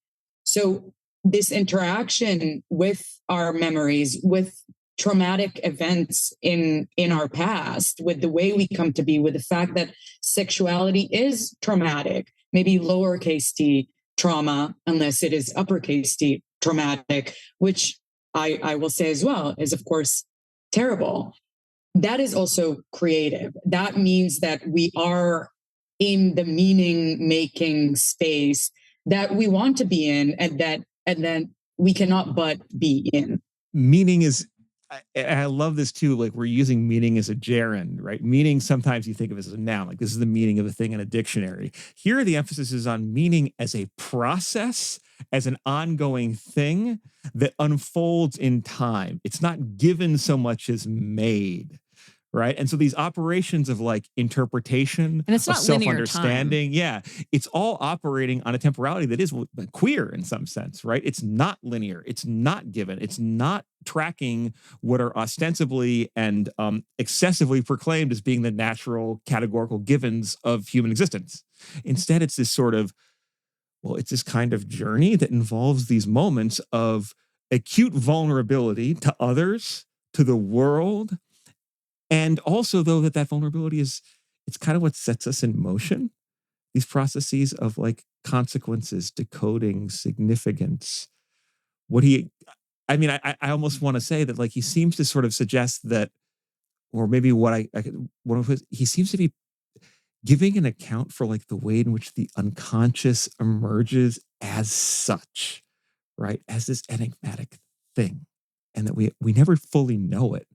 So this interaction with our memories, with traumatic events in our past, with the way we come to be, with the fact that sexuality is traumatic, maybe lowercase t trauma, unless it is uppercase t traumatic, which I will say as well is, of course, terrible. That is also creative. That means that we are in the meaning-making space that we want to be in, and then we cannot but be in. Meaning is, I love this too. Like, we're using meaning as a gerund, right? Meaning, sometimes you think of it as a noun, like this is the meaning of a thing in a dictionary. Here, the emphasis is on meaning as a process, as an ongoing thing that unfolds in time. It's not given so much as made. Right. And so these operations of like interpretation, and it's of not self-understanding, yeah, it's all operating on a temporality that is queer in some sense, right? It's not linear. It's not given. It's not tracking what are ostensibly and excessively proclaimed as being the natural categorical givens of human existence. Instead, it's this sort of, well, it's this kind of journey that involves these moments of acute vulnerability to others, to the world. And also, though, that vulnerability it's kind of what sets us in motion. These processes of like consequences, decoding, significance. I almost want to say that like he seems to sort of suggest that, or maybe he seems to be giving an account for like the way in which the unconscious emerges as such, right? As this enigmatic thing. And that we never fully know it.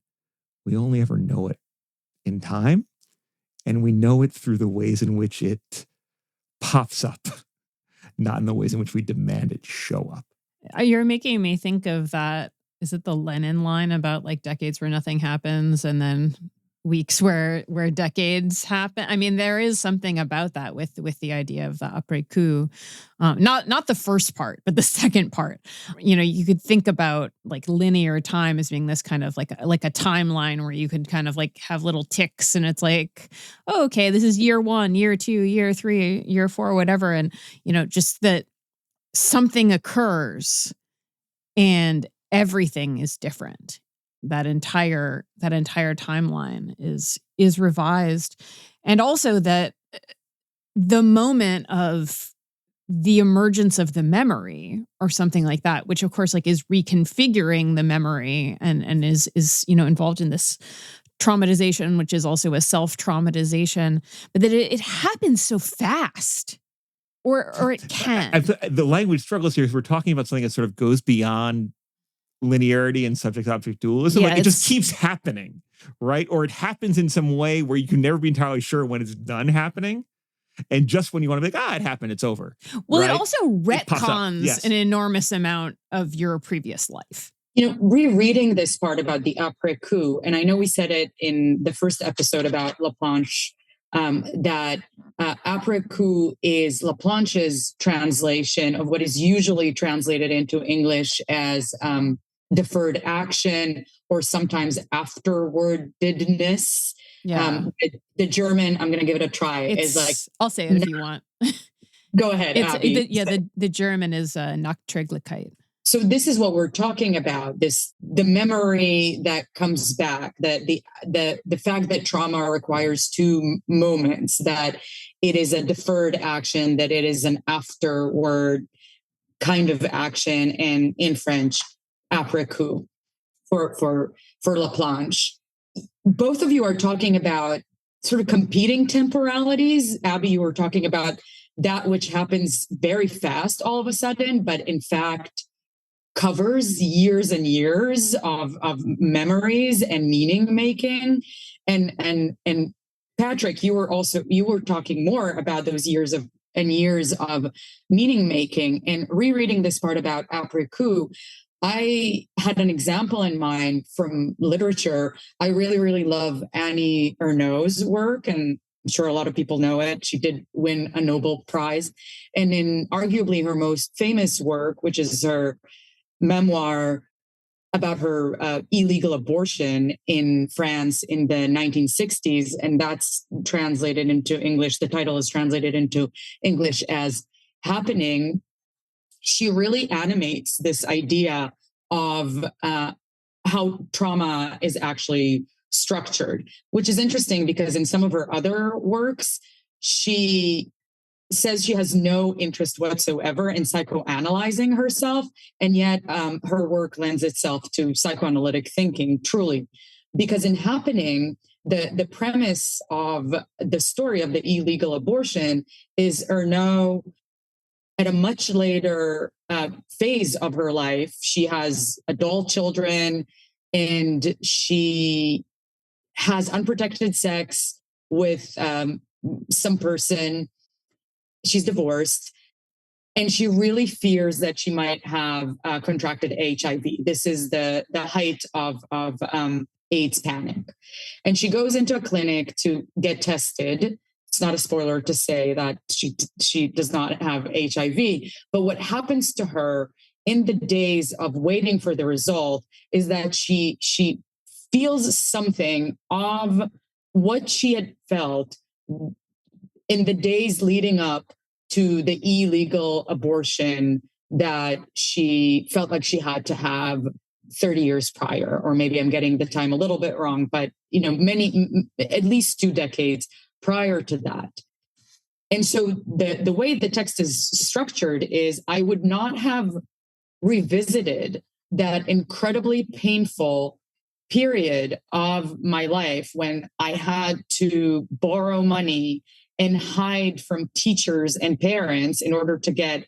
We only ever know it in time, and we know it through the ways in which it pops up, not in the ways in which we demand it show up. You're making me think of that. Is it the Lenin line about like decades where nothing happens and then weeks where decades happen? I mean, there is something about that with the idea of the après coup. Not the first part, but the second part. You know, you could think about like linear time as being this kind of like a timeline where you could kind of like have little ticks, and it's like, oh, okay, this is year 1, year 2, year 3, year 4, whatever. And, you know, just that something occurs and everything is different. That entire timeline is revised. And also that the moment of the emergence of the memory or something like that, which of course like is reconfiguring the memory and is, you know, involved in this traumatization, which is also a self-traumatization, but that it happens so fast. Or it can. The language struggles here is we're talking about something that sort of goes beyond linearity and subject-object dualism. Like it just keeps happening, right? Or it happens in some way where you can never be entirely sure when it's done happening. And just when you want to be like, it happened, it's over. Well, right? It also retcons an enormous amount of your previous life. You know, rereading this part about the après coup, and I know we said it in the first episode about Laplanche, that après coup is Laplanche's translation of what is usually translated into English as deferred action or sometimes afterwardedness. Yeah. The German, I'm going to give it a try, is like... I'll say it if you want. Go ahead, Abby. The German is Nachträglichkeit. So this is what we're talking about, the memory that comes back, that the fact that trauma requires 2 moments, that it is a deferred action, that it is an afterward kind of action, and in French, après coup for Laplanche. Both of you are talking about sort of competing temporalities. Abby, you were talking about that which happens very fast all of a sudden, but in fact covers years and years of memories and meaning making. And Patrick, you were talking more about those years of and years of meaning making. And rereading this part about après coup, I had an example in mind from literature. I really, really love Annie Ernaux's work, and I'm sure a lot of people know it. She did win a Nobel Prize. And in arguably her most famous work, which is her memoir about her illegal abortion in France in the 1960s, and that's translated into English. The title is translated into English as Happening. She really animates this idea of how trauma is actually structured, which is interesting because in some of her other works, she says she has no interest whatsoever in psychoanalyzing herself. And yet her work lends itself to psychoanalytic thinking, truly. Because in Happening, the premise of the story of the illegal abortion is Ernaux, at a much later phase of her life, she has adult children and she has unprotected sex with some person. She's divorced, and she really fears that she might have contracted HIV. This is the height of AIDS panic. And she goes into a clinic to get tested. It's not a spoiler to say that she does not have HIV. But what happens to her in the days of waiting for the result is that she feels something of what she had felt in the days leading up to the illegal abortion that she felt like she had to have 30 years prior, or maybe I'm getting the time a little bit wrong, but at least 2 decades prior to that. And so the way the text is structured is I would not have revisited that incredibly painful period of my life when I had to borrow money and hide from teachers and parents in order to get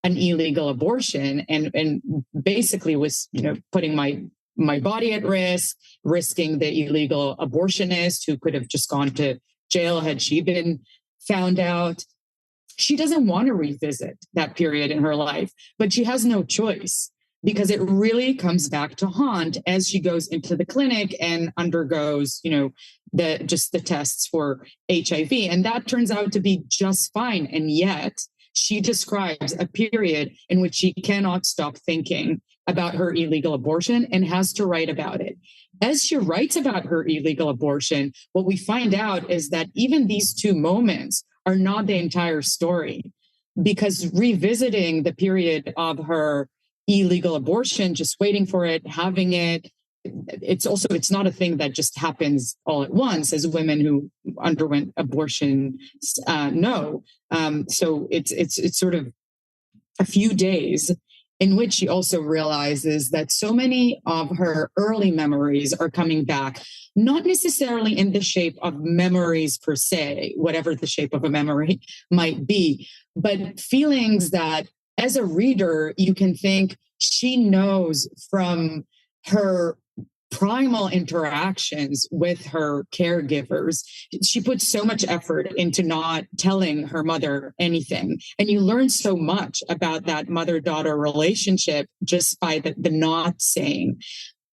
an illegal abortion, and basically was putting my body at risk, risking the illegal abortionist who could have just gone to jail had she been found out. She doesn't want to revisit that period in her life, but she has no choice because it really comes back to haunt as she goes into the clinic and undergoes, the tests for HIV. And that turns out to be just fine. And yet she describes a period in which she cannot stop thinking about her illegal abortion and has to write about it. As she writes about her illegal abortion, what we find out is that even these 2 moments are not the entire story, because revisiting the period of her illegal abortion, just waiting for it, having it, it's not a thing that just happens all at once, as women who underwent abortion know. So it's sort of a few days in which she also realizes that so many of her early memories are coming back, not necessarily in the shape of memories per se, whatever the shape of a memory might be, but feelings that as a reader, you can think she knows from her primal interactions with her caregivers. She puts so much effort into not telling her mother anything. And you learn so much about that mother-daughter relationship just by the not saying.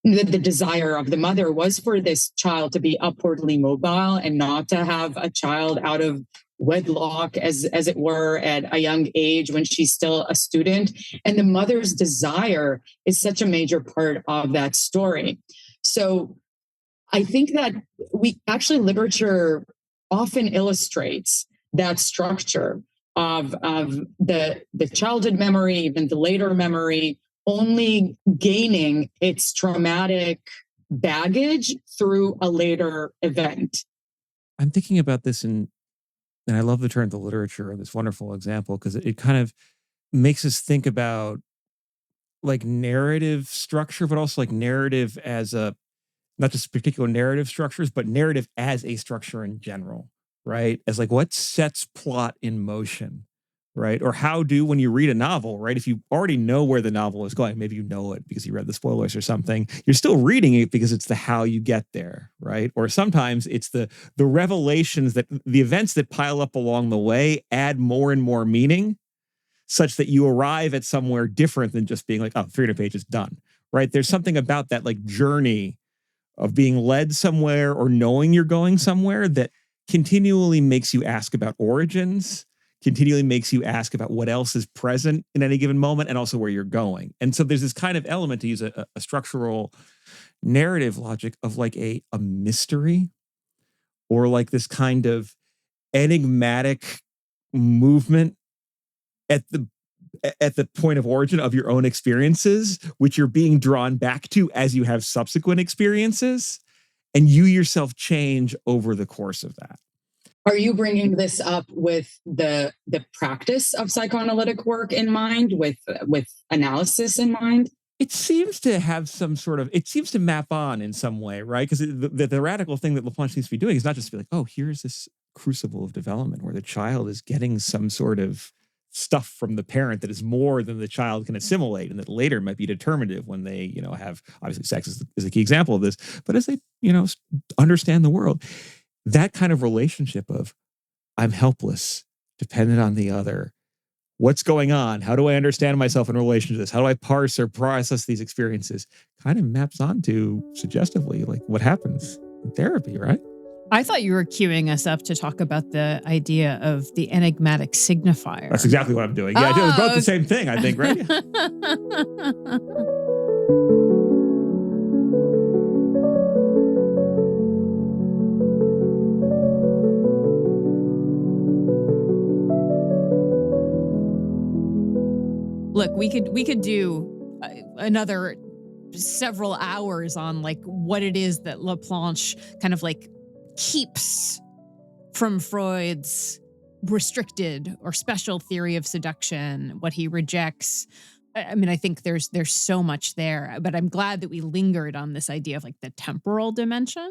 The desire of the mother was for this child to be upwardly mobile and not to have a child out of wedlock, as it were, at a young age when she's still a student. And the mother's desire is such a major part of that story. So I think that literature often illustrates that structure of the childhood memory, even the later memory, only gaining its traumatic baggage through a later event. I'm thinking about this and I love the turn to literature and this wonderful example because it kind of makes us think about like narrative structure, but also like narrative as not just particular narrative structures, but narrative as a structure in general, right? As like what sets plot in motion, right? Or how do, when you read a novel, right? If you already know where the novel is going, maybe you know it because you read the spoilers or something, you're still reading it because it's the how you get there, right? Or sometimes it's the revelations, that the events that pile up along the way add more and more meaning, such that you arrive at somewhere different than just being like, oh, 300 pages done, right? There's something about that like journey of being led somewhere or knowing you're going somewhere that continually makes you ask about origins, continually makes you ask about what else is present in any given moment, and also where you're going. And so there's this kind of element, to use a structural narrative logic, of like a mystery, or like this kind of enigmatic movement at the point of origin of your own experiences, which you're being drawn back to as you have subsequent experiences, and you yourself change over the course of that. Are you bringing this up with the practice of psychoanalytic work in mind, with analysis in mind? It seems to have some sort of, it seems to map on in some way, right? Because the radical thing that Laplanche seems to be doing is not just to be like, oh, here's this crucible of development where the child is getting some sort of stuff from the parent that is more than the child can assimilate, and that later might be determinative when they, have, obviously sex is a key example of this, but as they, understand the world, that kind of relationship of I'm helpless, dependent on the other. What's going on? How do I understand myself in relation to this? How do I parse or process these experiences? Kind of maps onto, suggestively, like what happens in therapy, right? I thought you were queuing us up to talk about the idea of the enigmatic signifier. That's exactly what I'm doing. Yeah, it was both the same thing, I think, right? Look, we could do another several hours on like what it is that Laplanche kind of like keeps from Freud's restricted or special theory of seduction, what he rejects. I mean, I think there's so much there, but I'm glad that we lingered on this idea of like the temporal dimension.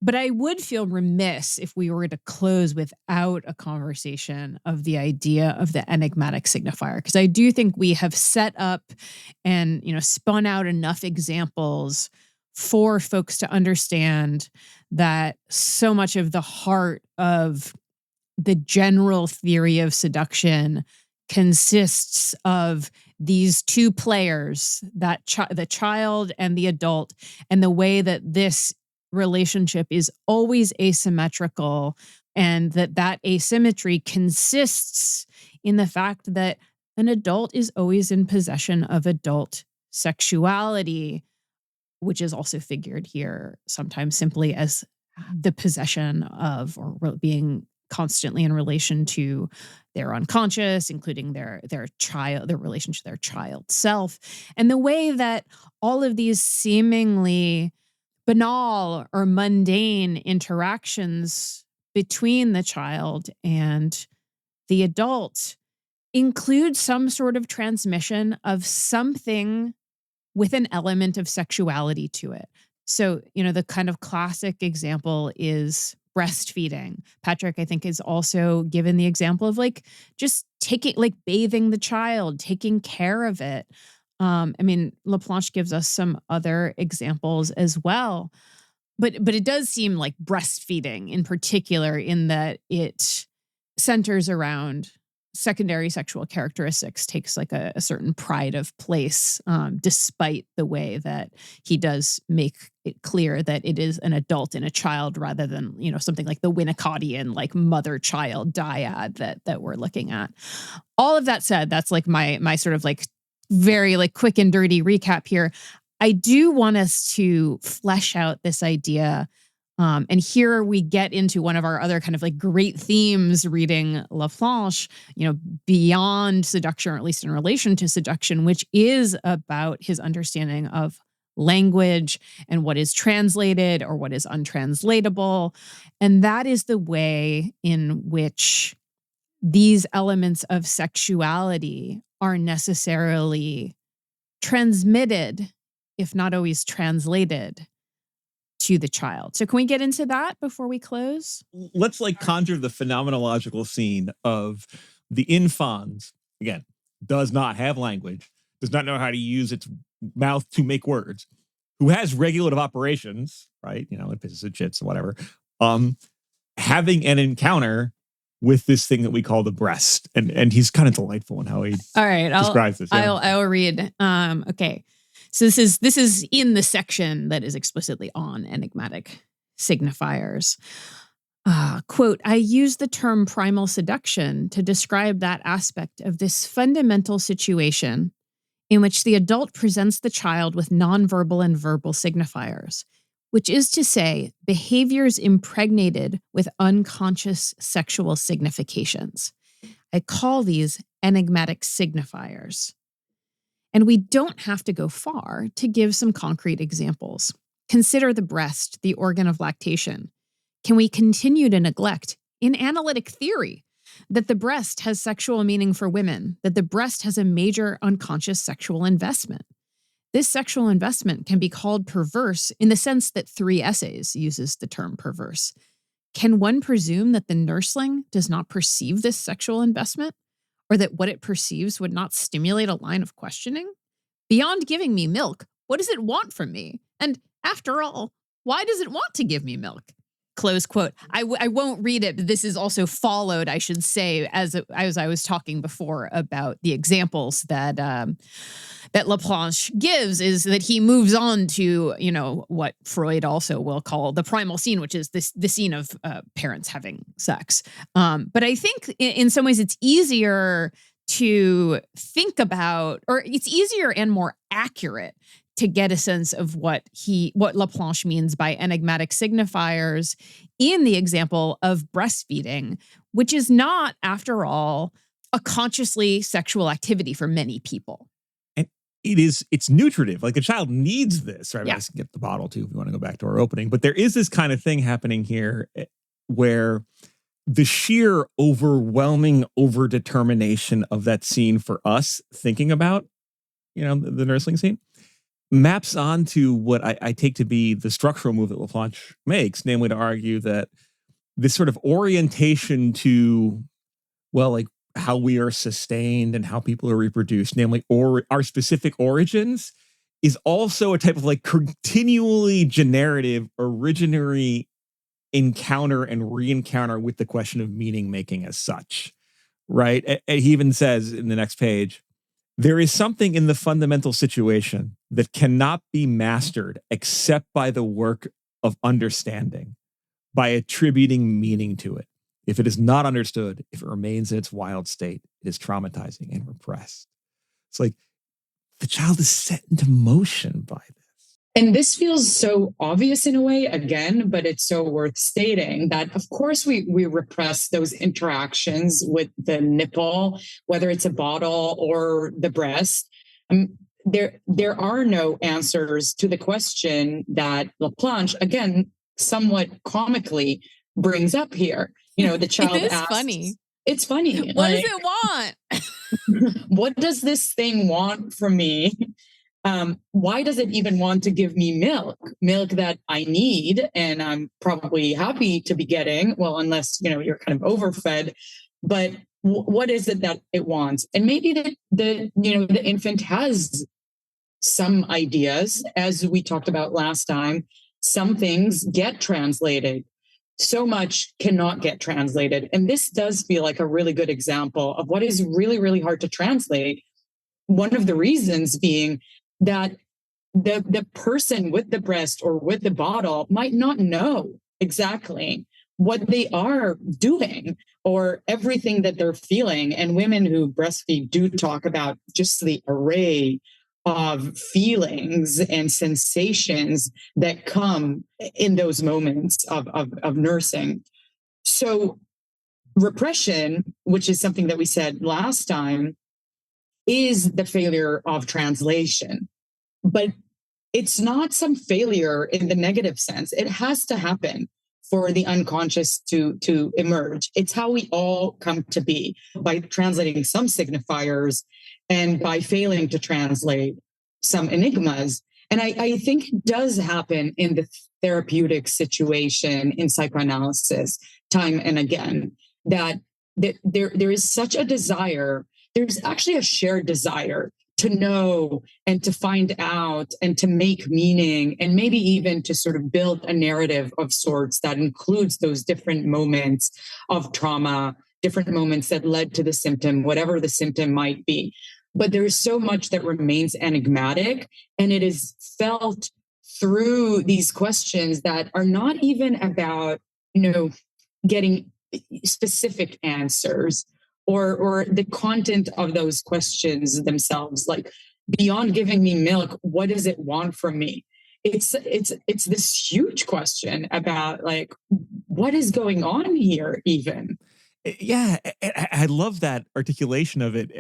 But I would feel remiss if we were to close without a conversation of the idea of the enigmatic signifier, because I do think we have set up and, spun out enough examples for folks to understand that so much of the heart of the general theory of seduction consists of these two players, that the child and the adult, and the way that this relationship is always asymmetrical, and that asymmetry consists in the fact that an adult is always in possession of adult sexuality, which is also figured here sometimes simply as the possession of, or being constantly in relation to, their unconscious, including their child, their relation to their child self, and the way that all of these seemingly banal or mundane interactions between the child and the adult include some sort of transmission of something with an element of sexuality to it. So, the kind of classic example is breastfeeding. Patrick, I think, is also given the example of like just bathing the child, taking care of it. Laplanche gives us some other examples as well, but it does seem like breastfeeding in particular, in that it centers around secondary sexual characteristics, takes like a certain pride of place, despite the way that he does make it clear that it is an adult and a child, rather than, something like the Winnicottian, like mother-child dyad that we're looking at. All of that said, that's like my sort of like very like quick and dirty recap here. I do want us to flesh out this idea. And here we get into one of our other kind of like great themes reading Laplanche, beyond seduction, or at least in relation to seduction, which is about his understanding of language and what is translated or what is untranslatable. And that is the way in which these elements of sexuality are necessarily transmitted, if not always translated, to the child. So can we get into that before we close? Let's like conjure the phenomenological scene of the infans, again, does not have language, does not know how to use its mouth to make words, who has regulative operations, right? You know, it pisses and shits and whatever, having an encounter with this thing that we call the breast. And he's kind of delightful in how he describes this. Yeah. I'll read. Okay. So this is in the section that is explicitly on enigmatic signifiers. Quote, I use the term primal seduction to describe that aspect of this fundamental situation in which the adult presents the child with nonverbal and verbal signifiers, which is to say, behaviors impregnated with unconscious sexual significations. I call these enigmatic signifiers. And we don't have to go far to give some concrete examples. Consider the breast, the organ of lactation. Can we continue to neglect, in analytic theory, that the breast has sexual meaning for women, that the breast has a major unconscious sexual investment? This sexual investment can be called perverse in the sense that 3 essays uses the term perverse. Can one presume that the nursling does not perceive this sexual investment, or that what it perceives would not stimulate a line of questioning? Beyond giving me milk, what does it want from me? And after all, why does it want to give me milk? Close quote. I won't read it, but this is also followed, I should say, as I was talking before about the examples that Laplanche gives, is that he moves on to, you know, what Freud also will call the primal scene, which is the scene of parents having sex. But I think in some ways it's easier to think about, or it's easier and more accurate to get a sense of what Laplanche means by enigmatic signifiers in the example of breastfeeding, which is not, after all, a consciously sexual activity for many people. And it's nutritive. Like a child needs this, right? Yeah. I can get the bottle too if we want to go back to our opening. But there is this kind of thing happening here where the sheer overwhelming overdetermination of that scene for us thinking about, you know, the nursling scene, maps onto what I take to be the structural move that Laplanche makes, namely to argue that this sort of orientation to, well, like how we are sustained and how people are reproduced, namely our specific origins, is also a type of like continually generative, originary encounter and re-encounter with the question of meaning making as such, right? And he even says in the next page, there is something in the fundamental situation that cannot be mastered except by the work of understanding, by attributing meaning to it. If it is not understood, if it remains in its wild state, it is traumatizing and repressed. It's like the child is set into motion by this. And this feels so obvious in a way, again, but it's so worth stating that, of course, we repress those interactions with the nipple, whether it's a bottle or the breast. There are no answers to the question that Laplanche, again, somewhat comically brings up here. You know, the child asks, funny. It's funny. What does it want? What does this thing want from me? Why does it even want to give me milk that I need and I'm probably happy to be getting? Well, unless, you know, you're kind of overfed, but what is it that it wants? And maybe the infant has some ideas, as we talked about last time. Some things get translated. So much cannot get translated. And this does feel like a really good example of what is really, really hard to translate. One of the reasons being that the person with the breast or with the bottle might not know exactly what they are doing or everything that they're feeling. And women who breastfeed do talk about just the array of feelings and sensations that come in those moments of nursing. So repression, which is something that we said last time, is the failure of translation. But it's not some failure in the negative sense. It has to happen for the unconscious to emerge. It's how we all come to be, by translating some signifiers and by failing to translate some enigmas. And I think it does happen in the therapeutic situation in psychoanalysis time and again, that there is such a desire. There's actually a shared desire to know and to find out and to make meaning, and maybe even to sort of build a narrative of sorts that includes those different moments of trauma, different moments that led to the symptom, whatever the symptom might be. But there's so much that remains enigmatic, and it is felt through these questions that are not even about, getting specific answers or the content of those questions themselves. Like, beyond giving me milk, what does it want from me? It's this huge question about, like, what is going on here even. Yeah, I love that articulation of it,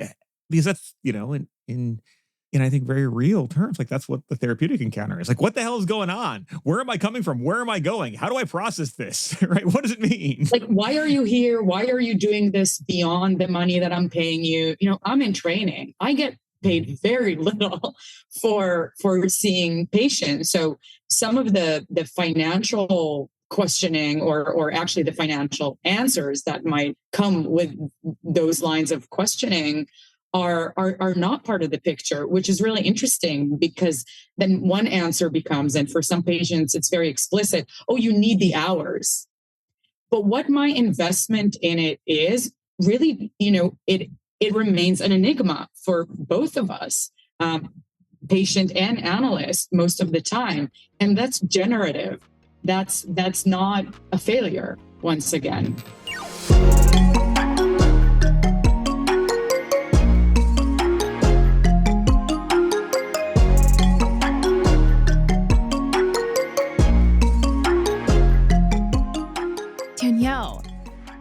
because that's, in I think very real terms, like that's what the therapeutic encounter is. Like, what the hell is going on? Where am I coming from? Where am I going? How do I process this? Right? What does it mean? Like, why are you here? Why are you doing this beyond the money that I'm paying you? I'm in training. I get paid very little for seeing patients. So some of the financial questioning or actually the financial answers that might come with those lines of questioning are not part of the picture, which is really interesting, because then one answer becomes, and for some patients it's very explicit, oh, you need the hours. But what my investment in it is really, it remains an enigma for both of us, patient and analyst, most of the time. And that's generative. That's not a failure, once again. Danielle,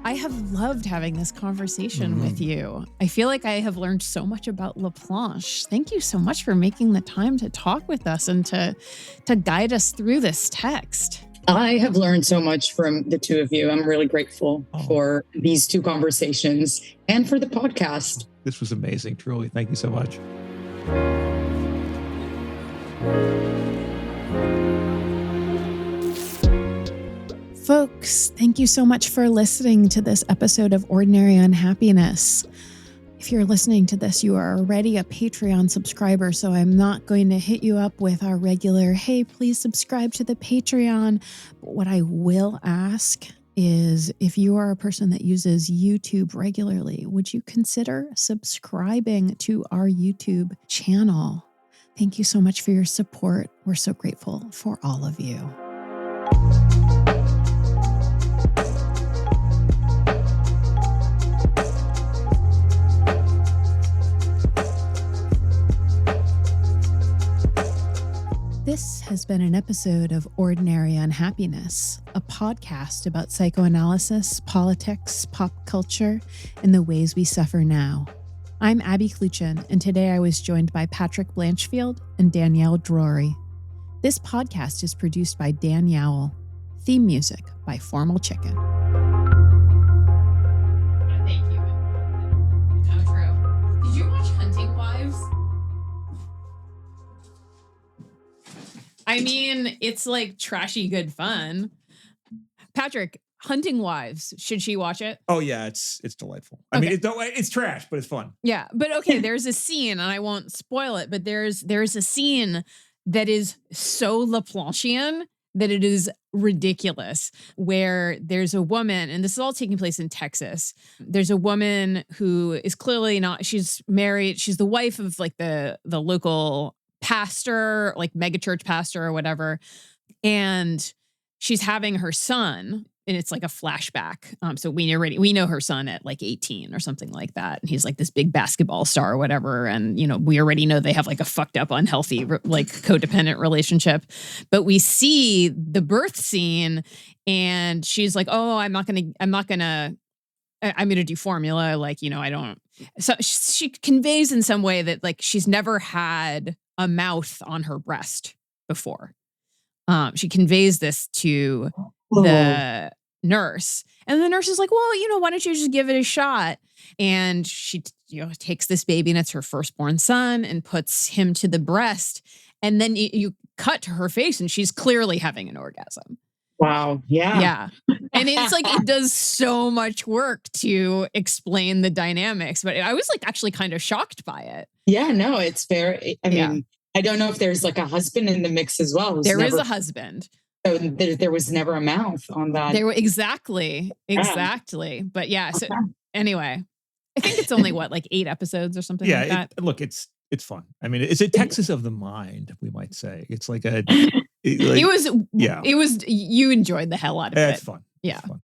I have loved having this conversation with you. I feel like I have learned so much about Laplanche. Thank you so much for making the time to talk with us and to guide us through this text. I have learned so much from the two of you. I'm really grateful for these two conversations and for the podcast. This was amazing, truly. Thank you so much. Folks, thank you so much for listening to this episode of Ordinary Unhappiness. If you're listening to this, you are already a Patreon subscriber, so I'm not going to hit you up with our regular, hey, please subscribe to the Patreon. But what I will ask is, if you are a person that uses YouTube regularly, would you consider subscribing to our YouTube channel? Thank you so much for your support. We're so grateful for all of you. This has been an episode of Ordinary Unhappiness, a podcast about psychoanalysis, politics, pop culture, and the ways we suffer now. I'm Abby Kluchin, and today I was joined by Patrick Blanchfield and Danielle Drori. This podcast is produced by Dan Yowell. Theme music by Formal Chicken. Thank you. Outro. Did you watch Hunting Wives? I mean, it's like trashy good fun. Patrick, Hunting Wives, should she watch it? Oh yeah, it's delightful. I mean, it's trash, but it's fun. Yeah, but okay, there's a scene, and I won't spoil it, but there's a scene that is so Laplanchian that it is ridiculous, where there's a woman, and this is all taking place in Texas. There's a woman who is clearly not, she's married, she's the wife of like the local pastor, like megachurch pastor or whatever. And she's having her son, and it's like a flashback. So we know her son at like 18 or something like that. And he's like this big basketball star or whatever. And, we already know they have like a fucked up, unhealthy, like codependent relationship. But we see the birth scene, and she's like, oh, I'm going to do formula. Like, I don't. So she conveys in some way that like she's never had a mouth on her breast before. She conveys this to the nurse, and the nurse is like, well, why don't you just give it a shot? And she, takes this baby, and it's her firstborn son, and puts him to the breast. And then you cut to her face, and she's clearly having an orgasm. Wow. Yeah. Yeah. And it's like, it does so much work to explain the dynamics, but I was like actually kind of shocked by it. Yeah, no, it's fair. I mean, I don't know if there's like a husband in the mix as well. There is a husband. So there was never a mouth on that. Exactly. But yeah. So anyway, I think it's only like 8 episodes or something like that. Look, it's fun. I mean, it's a Texas of the mind, we might say. It's like a... It was, you enjoyed the hell out of it. It's fun. Yeah. It's fun.